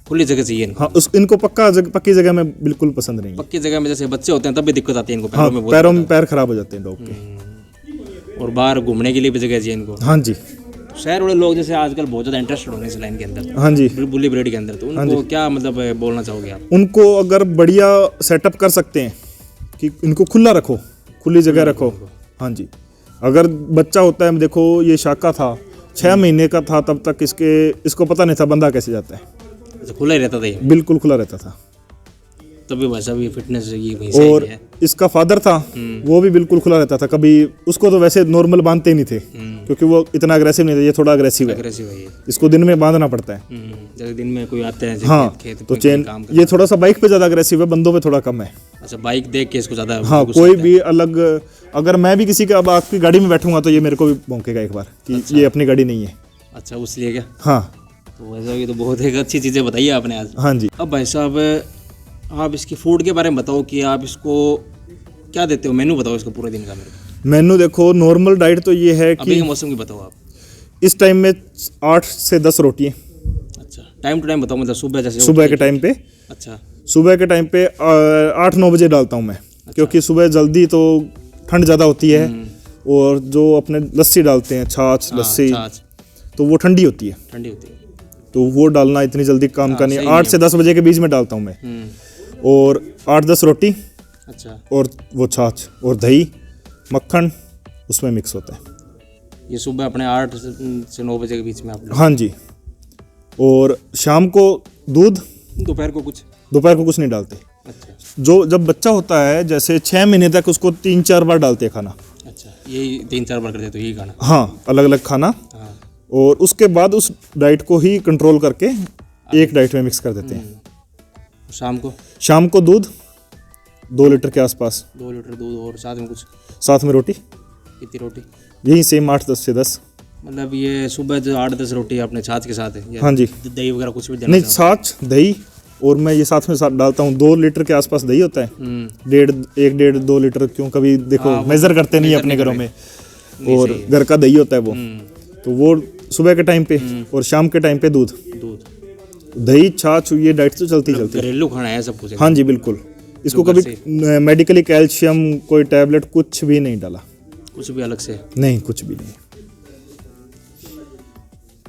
खुली जगह चाहिए इनको। हाँ, इनको पक्की जगह में बिल्कुल पसंद नहीं है। पक्की जगह में जैसे बच्चे होते हैं तब भी दिक्कत आती है इनको, हाँ, पैरों में बहुत पैरों में पैर खराब हो जाते हैं डॉग के। दिक्कत। और बाहर घूमने के लिए भी जगह चाहिए इनको। हाँ जी, शहर वाले लोग जैसे आजकल बहुत ज़्यादा इंटरेस्टेड हो रहे हैं इस लाइन के अंदर, हाँ जी, बुली ब्रीड के अंदर। तो उनको क्या मतलब बोलना चाहोगे आप? उनको अगर बढ़िया सेटअप कर सकते हैं कि इनको खुला रखो, खुली जगह रखो। हाँ जी, अगर बच्चा होता है, देखो ये शाका था, 6 महीने का था तब तक इसको पता नहीं था बंदा कैसे जाता है, अच्छा, खुला ही रहता था ये, बिल्कुल खुला रहता था। तभी वैसा भी फिटनेस ये वहीं से और आई है। इसका फादर था, वो भी बिल्कुल खुला रहता था। कभी उसको तो वैसे नॉर्मल बांधते ही नहीं थे, क्योंकि वो इतना अग्रेसिव नहीं था, ये थोड़ा अग्रेसिव है, एग्रेसिव है ये। इसको दिन में बांधना पड़ता है। जैसे दिन में कोई आते हैं हाँ, खेत तो में चेन, काम ये थोड़ा सा बाइक पे ज़्यादा अग्रेसिव है, बंदों पे थोड़ा कम है। अच्छा, बाइक देख के इसको ज़्यादा हाँ, कोई भी अलग, अगर मैं भी किसी का अब आपकी गाड़ी में बैठूंगा तो ये मेरे को भी भौंकेगा एक बार कि ये अपनी गाड़ी नहीं है। अच्छा, उसलिए क्या? हाँ, तो वैसा ये तो बहुत एक अच्छी चीज़ें बताई आपने आज। हाँ जी। अब भाई साहब, आप इसकी फूड के बारे में बताओ कि आप इसको क्या देते हो, मेनू बताओ इसका पूरे दिन का मेरे को। मेनू देखो, नॉर्मल डाइट तो ये है अभी कि के मौसम की बताओ आप। इस टाइम में 8 से 10 रोटियाँ अच्छा, टाइम टू टाइम बताओ, मतलब सुबह जैसे सुबह के टाइम पे। अच्छा, सुबह के टाइम पे 8-9 बजे डालता हूँ मैं, क्योंकि सुबह जल्दी तो ठंड ज़्यादा होती है, और जो अपने लस्सी डालते हैं, छाछ लस्सी, छाछ तो वो ठंडी होती है। ठंडी होती है। तो वो डालना इतनी जल्दी काम का नहीं है। सही 8 से 10 बजे के बीच में डालता हूँ मैं। और 8-10 रोटी अच्छा, और वो छाछ और दही मक्खन उसमें मिक्स होता है। ये सुबह अपने 8 से 9 बजे के बीच में आप लोग। हाँ जी। और शाम को दूध, दोपहर को कुछ? दोपहर को कुछ नहीं डालते। अच्छा जो जब बच्चा होता है जैसे 6 महीने तक उसको 3-4 बार डालते हैं खाना। अच्छा, यही 3-4 बार करते तो यही खाना? हाँ, अलग अलग खाना। हाँ। और उसके बाद उस डाइट को ही कंट्रोल करके एक डाइट में मिक्स कर देते हैं। शाम को? शाम को दूध 2 लीटर के आसपास, 2 लीटर दूध और साथ में कुछ? साथ में रोटी, कितनी रोटी? यही सेम 8-10 से 10। मतलब ये सुबह जो 8-10 रोटी अपने छाछ के साथ है? हाँ जी। दही वगैरह कुछ भी देना नहीं, चाहो? छाछ दही, और मैं ये साथ में डालता हूँ 2 लीटर के आसपास दही होता है। 1.5-2 लीटर, क्यों कभी देखो मेजर करते नहीं अपने घरों में, और घर का दही होता है वो। तो वो सुबह के टाइम पे और शाम के टाइम पे दूध, दही, छाछ, ये डाइट तो चलती चलती है। घरेलू खाना है सब कुछ? हाँ जी बिल्कुल। इसको कभी मेडिकली कैल्शियम कोई टैबलेट कुछ भी नहीं डाला, कुछ भी अलग से नहीं, कुछ भी नहीं।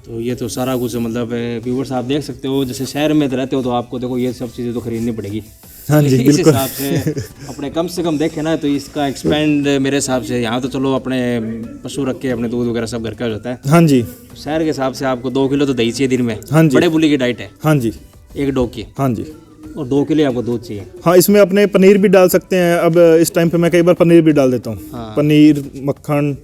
तो ये तो सारा कुछ मतलब व्यूवर्स आप देख सकते हो, जैसे शहर में रहते हो तो आपको देखो ये सब चीज़ें तो खरीदनी पड़ेगी। हाँ जी इस बिल्कुल। हिसाब से अपने कम से कम देखें ना तो इसका एक्सपेंड मेरे हिसाब से, यहाँ तो चलो अपने पशु रख के अपने दूध वगैरह सब घर का हो जाता है। हाँ जी। शहर के हिसाब से आपको 2 किलो तो दही चाहिए दिन में। हाँ जी। बड़े बुली की डाइट है। हाँ जी। एक डॉग की। हाँ जी। और 2 किलो आपको दूध चाहिए। हाँ, इसमें अपने पनीर भी डाल सकते हैं। अब इस टाइम पे मैं कई बार पनीर भी डाल देता हूँ। हाँ। पनीर, मक्खन,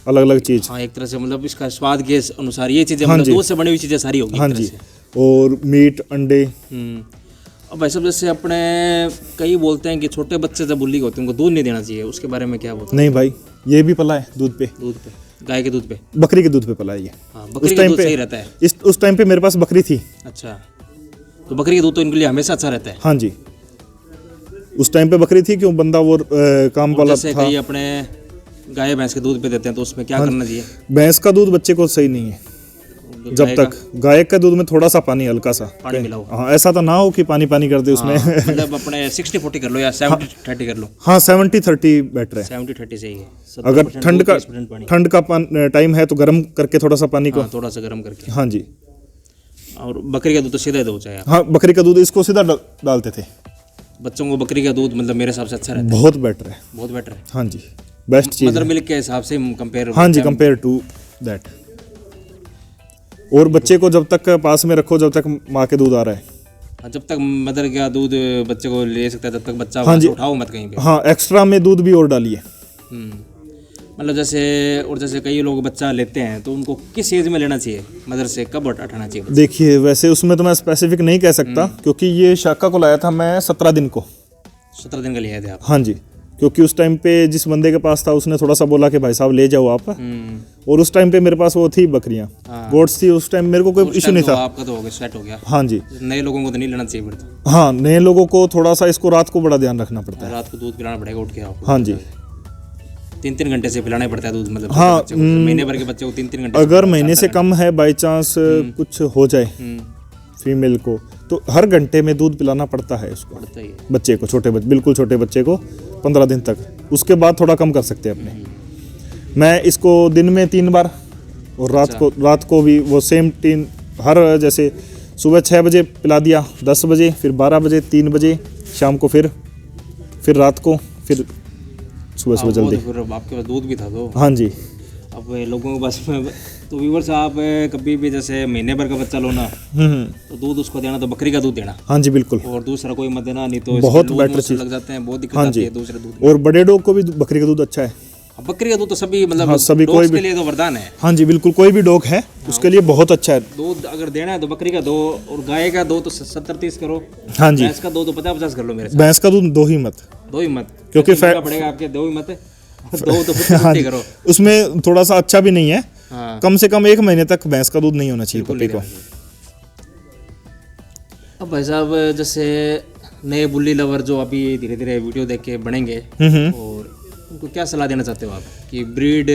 अलग अलग चीज़। हाँ, एक तरह से मतलब इसका स्वाद के अनुसार ये चीज़ें, हाँ मतलब जी। दूध से बनी हुई चीज़ें सारी होगी। हाँ एक तरह जी। से। और मीट, अंडे। अब भाई साहब जैसे अपने कई बोलते हैं कि छोटे बच्चे जब बुल्ली होते हैं उनको दूध नहीं देना चाहिए, उसके बारे में क्या बोलते नहीं भाई, ये भी पला है दूध पे। दूध पे? गाय के दूध पे? बकरी के दूध पे पला है ये। हाँ, बकरी का दूध सही रहता है। उस टाइम पे मेरे पास बकरी थी। अच्छा, तो बकरी का दूध तो इनके लिए हमेशा अच्छा रहता है? हाँ जी, उस टाइम पे बकरी थी, क्यों बंदा वो काम वाला जैसे था। कई अपने गाय भैंस के दूध पे देते हैं तो उसमें क्या करना चाहिए? भैंस का दूध बच्चे को सही नहीं है जब तक। गाय का दूध में थोड़ा सा पानी, हल्का सा पानी मिलाओ। हाँ, ऐसा तो ना हो कि पानी पानी कर दे उसमें। मतलब अपने 60-40 कर लो या 70-30 कर लो। हाँ, 70-30 बेटर है। 70-30 सही है। अगर 70% ठंड का 30% पानी। ठंड का टाइम है तो गर्म करके थोड़ा सा पानी को। हाँ, थोड़ा सा गर्म करके। हाँ जी। और बकरी का दूध तो सीधा ही दो चाहे आप। हाँ, बकरी का दूध इसको सीधा डालते थे बच्चों को। बकरी का दूध मतलब मेरे हिसाब से अच्छा रहता है, बहुत बेटर है। बहुत बेटर है। हाँ जी, बेस्ट चीज़ मदर है। मिल्क के हिसाब से कंपेयर। हाँ जी, कंपेयर टू दैट। और बच्चे को जब तक पास में रखो जब तक माँ के दूध आ रहा है। जब तक मदर का दूध बच्चे को ले सकता है तब तक बच्चा हाँ वहाँ जी। से उठाओ मत कहीं पे। हाँ, एक्स्ट्रा में दूध भी और डालिए। मतलब जैसे कई लोग बच्चा लेते हैं तो उनको किस एज में लेना चाहिए मदर से, कब उठाना चाहिए? देखिए, वैसे उसमें तो मैं स्पेसिफिक नहीं कह सकता, क्योंकि ये शाखा को लाया था मैं 17 दिन को। 17 दिन का लिया थे आप? हाँ जी, क्योंकि उस टाइम पे जिस बंदे के पास था उसने थोड़ा सा बोला कि भाई साहब ले जाओ आप। और उस टाइम पे मेरे पास वो थी बकरियां, गोट्स थी। उस टाइम मेरे को कोई इशू नहीं था। आपका तो हो गया, सेट हो गया। हाँ जी। नए लोगों को तो नहीं लेना चाहिए फिर तो? हाँ, नए लोगों को थोड़ा सा इसको रात को बड़ा ध्यान रखना पड़ता है। रात को दूध पिलाना पड़ेगा उठ के आपको? हाँ जी। 3-3 घंटे से पिलाना पड़ता है दूध? मतलब हाँ, बच्चे को, महीने भर के बच्चे को 3-3 घंटे अगर महीने से कम है बाई चांस कुछ हो जाए फीमेल को, तो हर घंटे में दूध पिलाना पड़ता है उसको, पड़ता ही है। बच्चे को, बिल्कुल छोटे बच्चे को 15 दिन तक। उसके बाद थोड़ा कम कर सकते हैं अपने। मैं इसको दिन में 3 बार और रात को भी वो सेम 3, हर जैसे सुबह 6 बजे पिला दिया, 10 बजे, फिर 12 बजे, 3 बजे, शाम को फिर रात को, फिर सुबह जल्दी। फिर आपके पास दूध भी था तो? हाँ जी। अब लोगों के पास तो व्यूअर्स आप कभी भी जैसे महीने भर का बच्चा लो ना तो दूध उसको देना तो बकरी का दूध देना। हाँ जी बिल्कुल। और दूसरा कोई मत देना, नहीं तो बहुत इसमें बेटर लूज चीज लग जाते हैं, बहुत दिक्कत हाँ आती जी। है दूसरे दूध। और बड़े डॉग को भी बकरी का दूध अच्छा है। बकरी का दूध तो सभी मतलब हाँ, सभी कोई डॉग्स भी के लिए तो वरदान है। हाँ जी बिल्कुल, कोई भी डॉग है उसके लिए बहुत अच्छा है। दूध अगर देना है तो बकरी का दो, और गाय का दो तो 70-30 करो। हाँ जी। भैंस का दो तो 50-50 कर लो मेरे साथ। भैंस का दूध दो ही मत, दो ही मत, क्योंकि फैट पड़ेगा आपके। दो ही मत, दो तो 50-50 करो। उसमें थोड़ा सा अच्छा भी नहीं है। हाँ। कम से कम 1 महीने तक भैंस का दूध नहीं होना चाहिए पपी को। अब भाई साहब जैसे नए बुल्ली लवर जो अभी धीरे धीरे वीडियो देख के बनेंगे, और उनको क्या सलाह देना चाहते हो आप कि ब्रीड,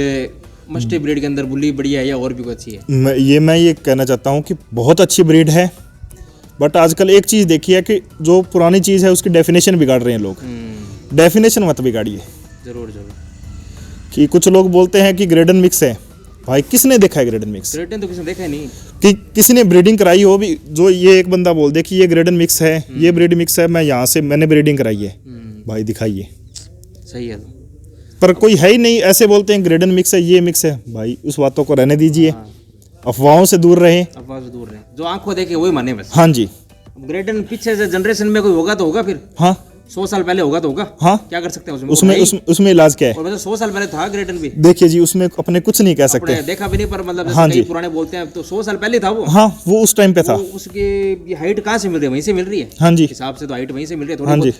मस्टी ब्रीड के अंदर बुल्ली बढ़िया है या और भी कोई अच्छी है? मैं ये कहना चाहता हूँ कि बहुत अच्छी ब्रीड है, बट आजकल एक चीज़ देखी है कि जो पुरानी चीज़ है उसकी डेफिनेशन बिगाड़ रहे हैं लोग। डेफिनेशन मत बिगाड़िए। जरूर जरूर। कि कुछ लोग बोलते हैं कि ग्रेडन मिक्स है, भाई किसने देखा है ग्रेडन मिक्स? ग्रेडन तो किसी ने देखा ही नहीं। कि किसी ने ब्रीडिंग कराई हो भी, जो ये एक बंदा बोल दे कि ये ग्रेडन मिक्स है, ये ब्रीड मिक्स है, मैं यहाँ से मैंने ब्रीडिंग कराई है, भाई दिखाइए। सही है। पर कोई है ही नहीं, ऐसे बोलते हैं ग्रेडन मिक्स है, ये मिक्स है। भाई उस बातों को रहने दीजिए, अफवाहों से दूर रहें। अफवाह से दूर रहे, जो आंखों देखे वही माने बस। हाँ जी, ग्रेडन पीछे से जनरेशन में कोई होगा तो होगा, फिर हाँ 100 साल पहले होगा तो होगा। हाँ, क्या कर सकते हैं उसमें? उसमें इलाज क्या है? और मतलब 100 साल पहले था ग्रेडन भी। देखिए जी, उसमें अपने कुछ नहीं कह सकते। अपने देखा भी नहीं, पर मतलब जैसे हाँ कई जी। पुराने बोलते हैं तो 100 साल पहले था वो। हाँ, वो उस टाइम पे था। वो उसकी हाइट कहाँ से मिल रही है? वहीं से मिल रही है। हाँ जी, हिसाब से तो हाइट वहीं से मिल रही है, हाँ जी,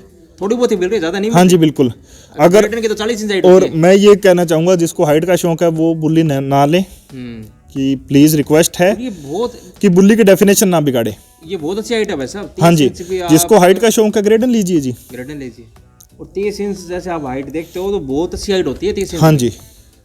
थोड़ी बहुत ही मिल रही है, ज्यादा नहीं। हाँ जी बिल्कुल। अगर ग्रेडन की तो 40 इंच हाइट और मैं ये कहना चाहूँगा, जिसको हाइट का शौक है वो बुल्ली ना ले, कि प्लीज रिक्वेस्ट है ये बहुत कि बुल्ली की डेफिनेशन ना बिगाड़े। ये बहुत अच्छी हाइट है भाई साहब। हाँ जी, जिसको हाइट का शौक है ग्रेडन लीजिए जी। ग्रेडन लीजिए। और 30 इंच जैसे आप हाइट देखते हो तो बहुत अच्छी हाइट होती है 30 इंच। हाँ जी,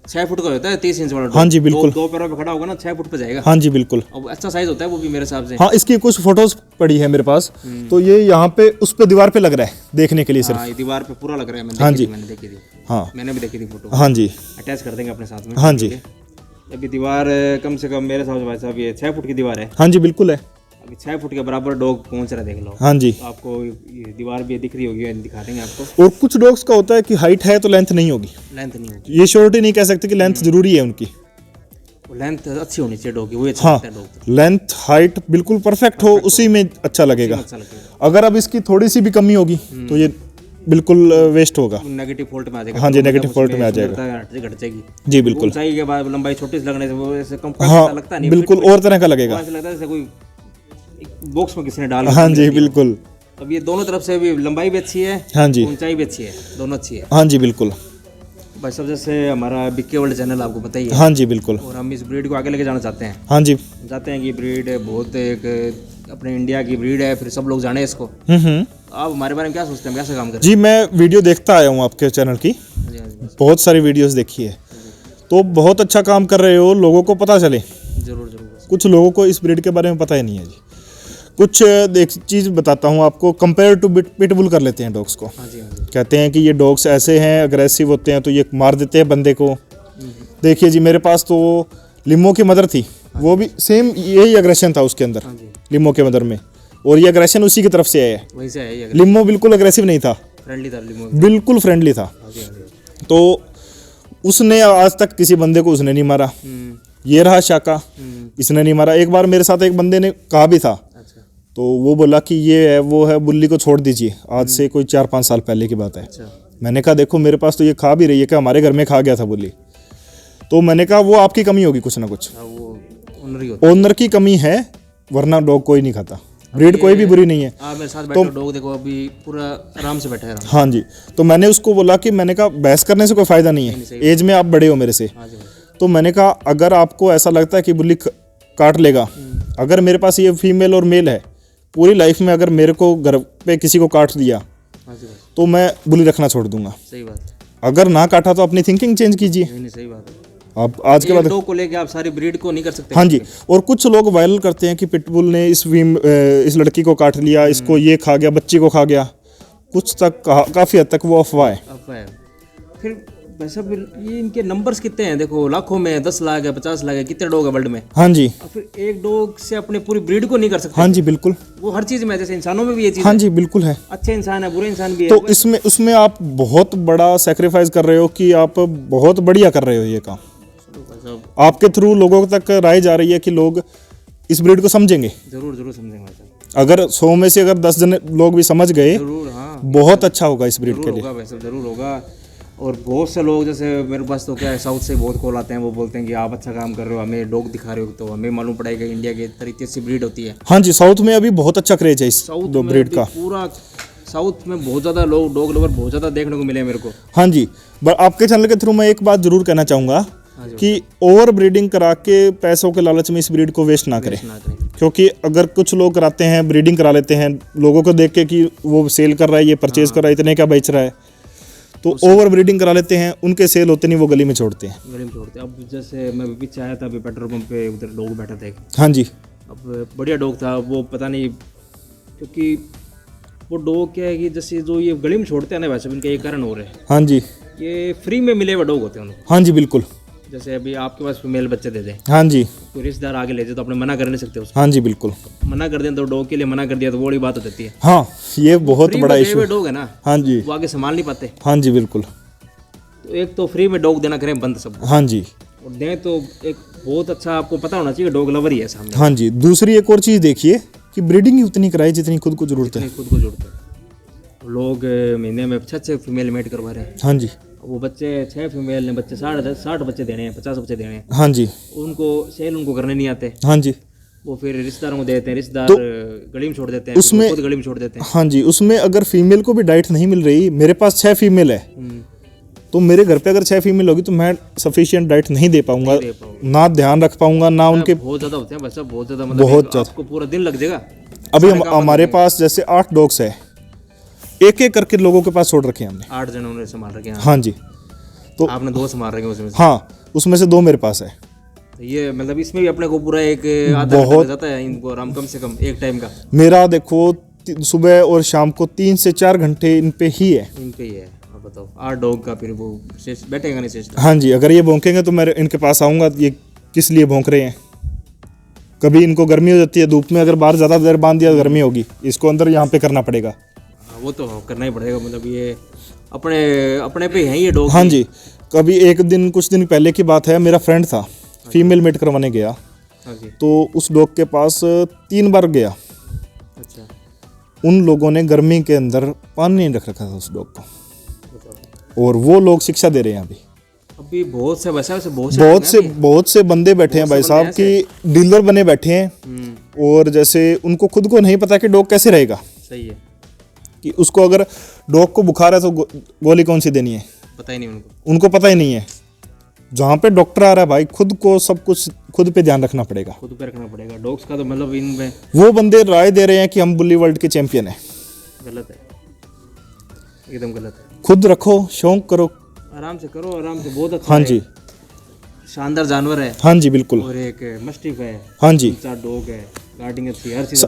6 फुट का होता है 30 इंच वाला। हाँ जी बिल्कुल। दो पैरों पे खड़ा होगा ना 6 फुट पे जाएगा। हाँ जी बिल्कुल। अब अच्छा साइज होता है वो भी मेरे हिसाब से। हाँ, इसकी कुछ फोटोज पड़ी है मेरे पास, तो ये यहाँ पे उस पे दीवार पे लग रहा है देखने के लिए सिर्फ। हाँ, ये दीवार पे पूरा लग रहा है। हाँ जी, मैंने देखी थी। हाँ, मैंने भी देखी थी फोटो। हाँ जी, अटैच कर देंगे अपने साथ में। हाँ जी, अभी दीवार कम से कम मेरे हिसाब से भाई साहब ये 6 फुट की दीवार है। हाँ जी बिल्कुल है। अभी 6 फुट के बराबर डॉग पहुंच रहा है, देख लो। हाँ जी, तो आपको ये दीवार भी दिख रही होगी, दिखा देंगे आपको। और कुछ डॉग्स का होता है कि हाइट है तो लेंथ नहीं होगी। लेंथ नहीं होगी, ये श्योरिटी नहीं कह सकते कि लेंथ जरूरी है उनकी। लेंथ अच्छी होनी चाहिए डॉग की, वही अच्छा हाँ, लगता है डॉग। लेंथ हाइट बिल्कुल परफेक्ट हो, उसी में अच्छा लगेगा। अच्छा लगेगा। अगर अब इसकी थोड़ी सी भी कमी होगी तो ये बिल्कुल वेस्ट होगा। नेगेटिव फॉल्ट में आ जाएगा। हाँ जी, नेगेटिव फॉल्ट में आ जाएगा। घट जाएगी जी बिल्कुल। ऊंचाई के बाद लंबाई छोटी से लगने से वो ऐसे कम हाँ लगता नहीं, बिल्कुल, और तरह का लगेगा। ऐसा लगता है जैसे कोई बॉक्स में किसी ने डाल। हाँ जी बिल्कुल। अब ये दोनों तरफ से भी लंबाई भी अच्छी है, हाँ जी, ऊंचाई भी अच्छी है, दोनों अच्छी है हाँ जी बिल्कुल। भाई सब। जैसे हमारा बिक्के वर्ल्ड चैनल आपको पता ही है। हाँ जी बिल्कुल। और हम इस ब्रीड को आगे लेके जाना चाहते हैं। हाँ जी, चाहते हैं कि ब्रीड बहुत एक अपने इंडिया की ब्रीड है, फिर सब लोग जाने इसको। हम्म। आप हमारे बारे में क्या सोचते हैं, कैसे काम करें? जी, मैं वीडियो देखता आया हूँ आपके चैनल की, हाँ जी, हाँ जी। बहुत सारी वीडियोस देखी है, तो बहुत अच्छा काम कर रहे हो, लोगों को पता चले। जरूर जरूर। कुछ लोगों को इस ब्रीड के बारे में पता ही नहीं है जी। कुछ एक चीज़ बताता हूँ आपको, कंपेयर टू पिटबुल कर लेते हैं डॉग्स को। हाँ जी, हाँ जी। कहते हैं कि ये डॉग्स ऐसे हैं, अग्रेसिव होते हैं, तो ये मार देते हैं बंदे को। देखिए जी, मेरे पास तो लिमो की मदर थी, वो भी सेम यही अग्रेशन था उसके अंदर, हाँ जी, लिमो के मदर में, और ये अग्रेशन उसी की तरफ से आया है। वहीं से है ये। लिमो बिल्कुल अग्रेसिव नहीं था, फ्रेंडली था लिमो। बिल्कुल फ्रेंडली था। हाँ जी, हाँ जी। तो उसने आज तक किसी बंदे को उसने नहीं मारा। ये रहा शाका, इसने नहीं मारा। एक बार मेरे साथ एक बंदे ने कहा भी था, अच्छा तो वो बोला कि ये है वो है, बुल्ली को छोड़ दीजिए। आज से कोई 4-5 साल पहले की बात है। अच्छा। मैंने कहा देखो मेरे पास तो ये खा भी रही है, क्या हमारे घर में खा गया था बुल्ली। तो मैंने कहा वो आपकी कमी होगी कुछ ना कुछ, हाँ, वो ओनर ही होता ओनर की कमी है, वरना डॉग कोई नहीं खाता। ब्रीड कोई भी बुरी नहीं है। है। आप मेरे साथ बैठो, डॉग देखो अभी पूरा आराम से बैठा है। हाँ जी, तो मैंने उसको बोला कि मैंने कहा बहस करने से कोई फ़ायदा नहीं है, एज में आप बड़े हो मेरे से। हाँ जी, हाँ जी। तो मैंने कहा अगर आपको ऐसा लगता है कि बुल्ली काट लेगा, अगर मेरे पास ये फीमेल और मेल है, पूरी लाइफ में अगर मेरे को घर पे किसी को काट दिया हाँ जी, हाँ जी। तो मैं बुल्ली रखना छोड़ दूंगा। सही बात है। अगर ना काटा तो अपनी थिंकिंग चेंज कीजिए। नहीं, सही बात है। आप आज के एक बाद डॉग को लेके आप सारी ब्रीड को नहीं कर सकते। हाँ जी, और कुछ लोग वायरल करते हैं कि पिटबुल ने इस लड़की को काट लिया, इसको ये खा गया, बच्ची को खा गया। कुछ तक काफ़ी हद तक वो अफवाह है। अब है फिर वैसे ये इनके नंबर्स कितने हैं? देखो लाखों में, 10 लाख है, 50 लाख है, कितने डॉग है वर्ल्ड में। हाँ जी, और फिर एक डॉग से अपने पूरी ब्रीड को नहीं कर सकते। हाँ जी बिल्कुल। वो हर चीज में, जैसे इंसानों में भी ये चीज हाँ है। जी बिल्कुल है। अच्छे इंसान है, बुरे इंसान भी है। तो इसमें उसमें आप बहुत बड़ा सेक्रीफाइस कर रहे हो कि आप बहुत बढ़िया कर रहे हो ये काम। आपके थ्रू लोगों तक राय जा रही है कि लोग इस ब्रीड को समझेंगे। जरूर जरूर समझेंगे भाई साहब। अगर 100 में से अगर 10 जन लोग भी समझ गए, जरूर, हाँ बहुत अच्छा होगा इस ब्रीड के जरूर लिए। होगा, वैसे जरूर होगा। और बहुत से लोग, जैसे मेरे पास तो क्या है, साउथ से बहुत कॉल आते हैं, वो बोलते हैं कि आप अच्छा काम कर रहे हो, हमें डॉग दिखा रहे हो, तो हमें मालूम पड़ेगा इंडिया के तरीके से ब्रीड होती है। हाँ जी, साउथ में अभी बहुत अच्छा क्रेज है इस साउथ दो में ब्रीड भी का। पूरा साउथ में बहुत ज़्यादा लोग डॉग लवर बहुत ज़्यादा देखने को मिले मेरे को। हाँ जी, बट आपके चैनल के थ्रू मैं एक बात जरूर कहना चाहूँगा कि ओवर ब्रीडिंग करा के पैसों के लालच में इस ब्रीड को वेस्ट ना करें। ना करें। क्योंकि अगर कुछ लोग कराते हैं, ब्रीडिंग करा लेते हैं लोगों को देख के कि वो सेल कर रहा है, ये परचेज कर रहा है, इतने का बेच रहा है, तो ओवर ब्रीडिंग करा लेते हैं, उनके सेल होते नहीं, वो गली में छोड़ते हैं। गली में छोड़ते हैं। अब जैसे मैं भी पीछे आया था, अभी पेट्रोल पंप पे उधर डॉग बैठा था एक। हाँ जी, अब बढ़िया डॉग था वो, पता नहीं क्योंकि वो डॉग क्या है कि जैसे जो ये गली में छोड़ते हैं ना, वैसे इनका ये कारण हो रहा है। हाँ जी, ये फ्री में मिले हुए डॉग होते हैं उनको। हाँ जी बिल्कुल। जैसे अभी आपके पास फीमेल बच्चे दे दें, हाँ जी, कोई रिश्तेदार आगे ले जाए तो अपने मना कर नहीं सकते उसको। हाँ जी बिल्कुल। मना कर दें तो डॉग के लिए मना कर दिया तो वो बड़ी बात हो जाती है। हाँ, ये बहुत फ्री बड़ा में इशू। डॉग है ना, हाँ जी, वो आगे संभाल नहीं पाते। हाँ जी बिल्कुल। तो एक तो फ्री में डॉग देना करें बंद सबको, हाँ जी, और दें तो एक बहुत अच्छा आपको पता होना चाहिए डॉग लवर ही है सामने, हाँ जी। दूसरी एक और चीज़ देखिए कि ब्रीडिंग ही उतनी कराए जितनी खुद को ज़रूरत है। नहीं खुद को जोड़ते हैं लोग। महीने में 6 फीमेल मेट करवा रहे हैं। हाँ जी, वो बच्चे 6 फीमेल ने बच्चे 60 बच्चे देने हैं, 50 बच्चे देने हैं। हाँ जी, उनको सेल उनको करने नहीं आते, हाँ जी, वो फिर रिश्तेदारों को देते हैं, रिश्तेदार गली में छोड़ देते हैं, उसमें- फिर वो खुद गली में छोड़ देते हैं। हाँ जी। उसमें अगर फीमेल को भी डाइट नहीं मिल रही, मेरे पास 6 फीमेल है, तो मेरे घर पे अगर 6 फीमेल होगी तो मैं सफिशिएंट डाइट नहीं दे पाऊंगा, दे पाओगे। ना ध्यान रख पाऊंगा, ना उनके। बहुत ज़्यादा होते हैं बच्चा, बहुत ज़्यादा, मतलब बहुत एक ज़्यादा। आपको पूरा दिन लग जाएगा। अभी हमारे पास जैसे 8 डॉग्स है, एक एक करके लोगों के पास छोड़ रखे हैं हमने। 8 जनों ने संभाल रखे हैं। हाँ जी, तो आपने 2 संभाल रखे हैं उसमें से। हाँ, उसमें से 2 मेरे पास है। तो ये मतलब इसमें भी अपने को पूरा एक आधा घंटा लग जाता है इनको आराम, कम से कम एक टाइम का मेरा देखो सुबह और शाम को 3 से 4 घंटे इन पे ही है। इन पे ही है। अब बताओ 8 डॉग का फिर वो बैठेगा नहीं सिस्टम। हाँ जी, अगर ये भौंकेंगे तो मैं इनके पास आऊँगा, ये किस लिए भौंक रहे हैं। कभी इनको गर्मी हो जाती है, धूप में अगर बाहर ज़्यादा देर बांध दिया तो गर्मी होगी, इसको अंदर यहाँ पे करना पड़ेगा। वो तो करना ही पड़ेगा, मतलब ये अपने अपने पे है ये डॉग। हाँ जी, कभी एक दिन कुछ दिन पहले की बात है, मेरा फ्रेंड था, फीमेल मेट करवाने गया, हाँ जी। तो उस डॉग के पास 3 बार गया। अच्छा उन लोगों ने गर्मी के अंदर पानी नहीं रख रखा था उस डॉग को, बताओ। और वो लोग शिक्षा दे रहे हैं अभी। अभी बहुत से वैसे बहुत से बंदे बैठे हैं भाई साहब कि डीलर बने बैठे हैं, और जैसे उनको खुद को नहीं पता कि डॉग कैसे रहेगा, सही है, कि उसको अगर डॉग को बुखार है तो गोली कौन सी देनी है, पता ही नहीं उनको। उनको पता ही नहीं है। जहाँ पे डॉक्टर आ रहा है भाई, खुद को सब कुछ खुद पे ध्यान रखना पड़ेगा। खुद पे रखना पड़ेगा डॉग्स का, तो मतलब इनमें वो बंदे राय दे रहे हैं कि हम बुल्ली वर्ल्ड के चैंपियन हैं, गलत है, एकदम गलत है। खुद रखो, शौक करो। आराम से करो, आराम से, बहुत अच्छा हाँ है। जी, शानदार जानवर है, हाँ जी बिल्कुल, और एक मस्टिफ है, हाँ जी। 4 डॉग है, गार्डिंग अच्छी है, हर चीज़।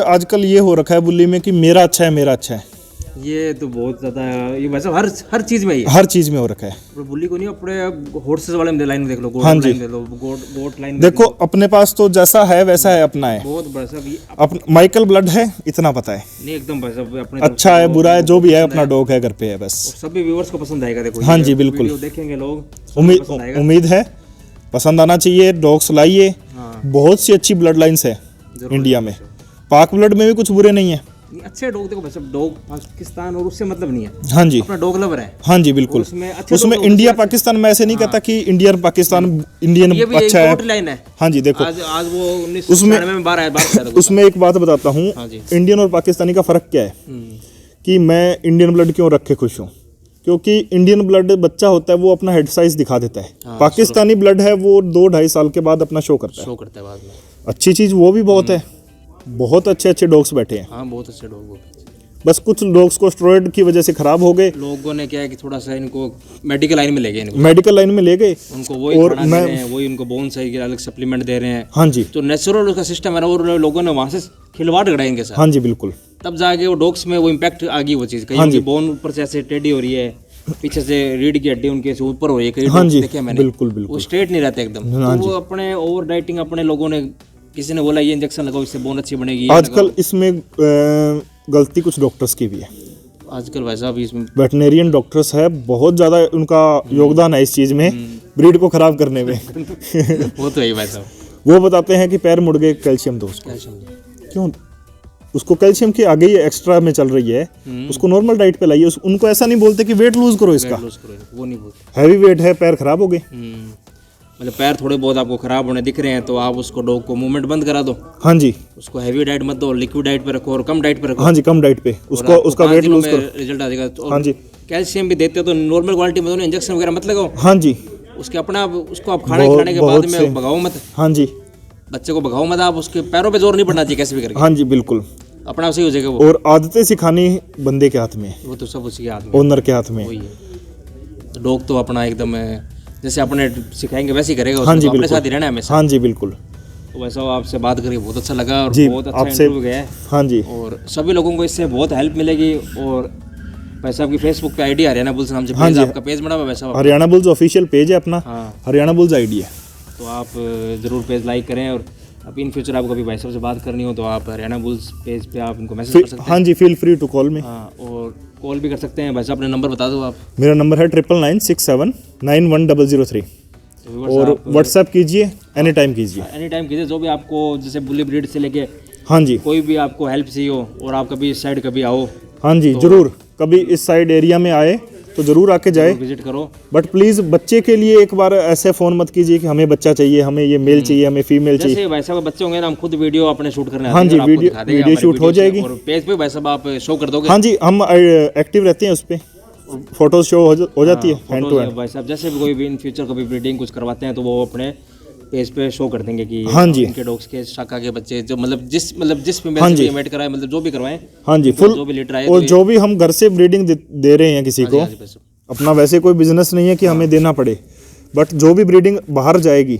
आजकल ये हो रखा है बुल्ली में कि मेरा अच्छा है, मेरा अच्छा है। ये तो बहुत ज़्यादा, ये वैसे हर चीज़ में ही है। हर चीज में हो रखा है। और बुल्ली को नहीं, अपने हॉर्सेस वाले में लाइन में देख लो, गोट हाँ जी। लाइन देख लो, गोट लाइन देखो अपने पास तो जैसा है वैसा है, अपना है। बहुत बड़ा सब ये माइकल ब्लड है, इतना पता है। नहीं, एकदम बस अब अपने तरफ अच्छा से है, वो बुरा है, जो भी है, अपना डॉग है, घर पे है बस। सभी व्यूअर्स को पसंद आएगा। देखो हाँ ये जी, बिल्कुल। वीडियो देखेंगे लोग, सबको पसंद आएगा। उम्मीद है पसंद आना चाहिए। डॉग्स लाइए, हाँ, बहुत सी अच्छी ब्लड लाइन्स है जरूर। इंडिया में। पाक ब्लड में भी कुछ बुरे नहीं है। नहीं, अच्छे डॉग देखो, बस अब डॉग पाकिस्तान और उससे मतलब नहीं है, हाँ जी, अपना डॉग लवर है। हाँ जी बिल्कुल। उसमें अच्छे उसमें dog इंडिया होते हैं। पाकिस्तान में ऐसे नहीं कहता कि इंडिया पाकिस्तान इंडियन ये भी अच्छा है। गोट लाइन है। हाँ जी, देखो आज वो 1996 में बाहर आया। उसमें एक बात बताता हूँ, हाँ जी। इंडियन और पाकिस्तानी का फ़र्क क्या है, कि मैं इंडियन ब्लड क्यों रख के खुश हूँ, क्योंकि इंडियन ब्लड बच्चा होता है वो अपना हेड साइज दिखा देता है। हाँ, पाकिस्तानी ब्लड है वो 2-2.5 साल के बाद अपना शो करता है। शो करता है बाद में। अच्छी चीज़ वो भी बहुत है। बहुत अच्छे अच्छे डॉग्स बैठे हैं, हाँ, बहुत अच्छे डॉग। बस कुछ डॉग्स को स्टेरॉइड की वजह से खराब हो गए, लोगों ने क्या है कि थोड़ा सा इनको मेडिकल लाइन में ले गए, इनको मेडिकल लाइन में ले गए। उनको वही और खाना दे रहे हैं, वही उनको बोन सही के अलग सप्लीमेंट दे रहे हैं। हाँ जी, तो नेचुरल उसका सिस्टम है ना, और लोगों ने वहाँ से खिलवाड़ कराए इनके साथ, हाँ जी बिल्कुल। तब जाके वो डॉग्स में वो इम्पैक्ट आ गई वो चीज़। कहीं हाँ जी। उनकी बोन ऊपर से ऐसे टेढ़ी हो रही है, पीछे से रीढ़ की हड्डी उनके से ऊपर हो रही है, कई हाँ dogs जी, देखे मैंने, बिल्कुल वो बिल्कुल। स्ट्रेट नहीं रहते एकदम। हाँ तो वो अपने ओवर डाइटिंग, अपने लोगों ने, किसी ने बोला ये इंजेक्शन लगाओ इससे बोन अच्छी बनेगी, ये आजकल इसमें गलती कुछ डॉक्टर्स की भी है। लगाओ। आजकल वैसा भी इसमें वेटनेरियन डॉक्टर्स है, बहुत ज़्यादा उनका योगदान है इस चीज़ में, ब्रीड को ख़राब करने में। वो तो है ही वैसा। वो बताते हैं कि पैर मुड़ गए, कैल्शियम दो उसको। क्या समझे? क्यों? उसको कैल्शियम की आगे ही एक्स्ट्रा में चल रही है, उसको नॉर्मल डाइट पे लाइए। उनको ऐसा नहीं बोलते कि वेट लूज करो इसका, लूज करो, वो नहीं बोलते। हैवी वेट है, पैर खराब हो गए। मतलब पैर थोड़े बहुत आपको खराब होने दिख रहे हैं तो आप उसको डॉग को मूवमेंट बंद करा दो, हाँ जी, उसको हैवी डाइट मत दो, लिक्विड डाइट पे रखो और कम डाइट पे रखो। हाँ जी, कम डाइट पे उसको उसका वेट लूज करो। रिजल्ट आ जाएगा। तो हाँ जी, कैल्शियम भी देते हो तो नॉर्मल क्वालिटी में दो, इंजेक्शन वगैरह मत लगाओ। हाँ जी, उसके अपना उसको आप खाना खिलाने के बाद में भगाओ मत, हाँ जी, बच्चे को भगाओ मत। आप उसके पैरों पे जोर नहीं पड़ना चाहिए कैसे भी करके, हाँ जी बिल्कुल। अपना सही हो जाएगा वो। और आदतें सिखानी बंदे के हाथ में है, वो तो सब उसके हाथ में, ओनर के हाथ में। वही है। डॉग तो अपना एकदम जैसे अपने सिखाएंगे वैसे ही करेगा, हाँ उसको जी तो अपने बिल्कुल, साथ ही रहना है हमेशा। हाँ जी बिल्कुल। तो वैसा आपसे बात करके बहुत अच्छा लगा और जी, बहुत अच्छा आपसे इंटरव्यू गया है। हाँ जी, और सभी लोगों को इससे बहुत हेल्प मिलेगी। और भाई साहब की फेसबुक पे आईडी हरियाणा बुल्स नाम से हाँ पेज जी। आपका पेज बना हुआ है भाई साहब? हरियाणा बुल्स ऑफिशियल पेज है अपना, हाँ, हरियाणा बुल्स आईडी है। तो आप ज़रूर पेज लाइक करें, और अब इन फ्यूचर आपको कभी भाई साहब से बात करनी हो तो आप हरियाणा बुल्स पेज पे आप इनको मैसेज कर सकते हैं। हाँ जी, feel free to call me. हाँ, और कॉल भी कर सकते हैं। भाई साहब अपने नंबर बता दो आप। मेरा नंबर है 9996791003। तो और व्हाट्सएप कीजिए, एनी टाइम कीजिए। एनी टाइम कीजिए, जो भी आपको जैसे बुल्ली ब्रीड से लेके हाँ जी, कोई भी आपको हेल्प चाहिए हो, और आप कभी इस साइड कभी आओ, हाँ जी, जरूर कभी इस साइड एरिया में आए तो ज़रूर आके जाए। विजिट करो। बट प्लीज़ बच्चे के लिए एक बार ऐसे फ़ोन मत कीजिए कि हमें बच्चा चाहिए, हमें ये मेल चाहिए, हमें फीमेल चाहिए। जैसे भाई साहब बच्चे होंगे ना, हम खुद वीडियो अपने शूट करने आते हाँ हैं जी, और आपको दिखा देंगे, वीडियो हमारी शूट हो वीडियो से। जाएगी। और पेज पे भाई साहब आप शो कर दोगे? हाँ जी, हम एक्टिव रहते हैं उस पर, फोटोज शो हो जाती है हैंड टू हैंड। भाई साहब जैसे भी कोई भी इन फ्यूचर कभी ब्रीडिंग कुछ करवाते हैं तो वो अपने पेज पे शो कर देंगे कि हाँ जी। इनके डॉग्स के शाखा के बच्चे जो मतलब जिस फीमेल हाँ से जी। भी इन्वाइट कराए, मतलब जो भी करवाएं, हाँ जी, जो फुल। भी लीटर आए और तो जो भी हम घर से ब्रीडिंग दे रहे हैं किसी को, हाँ जी भाई साहब। अपना वैसे कोई बिजनेस नहीं है कि हमें देना पड़े, बट जो भी ब्रीडिंग बाहर जाएगी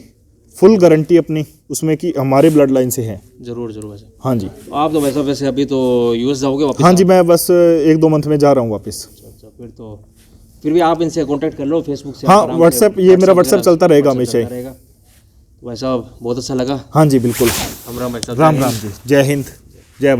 फुल गारंटी अपनी उसमें कि हमारे ब्लड लाइन से है। जरूर जरूर भाई साहब। हाँ जी, आप तो भाई साहब वैसे अभी तो यूएस जाओगे वापस? हाँ जी, मैं बस 1-2 मंथ में जा रहा हूँ वापस। अच्छा, फिर भी आप इनसे कांटेक्ट कर लो फेसबुक से। हाँ, आराम से, व्हाट्सएप, ये मेरा व्हाट्सएप वगैरह चलता रहेगा WhatsApp हमेशा ही। चलता रहेगा। तो भाई साहब बहुत अच्छा लगा। हाँ जी, बिल्कुल। राम राम भाई साहब। राम राम जी, जय हिंद, जय भारत।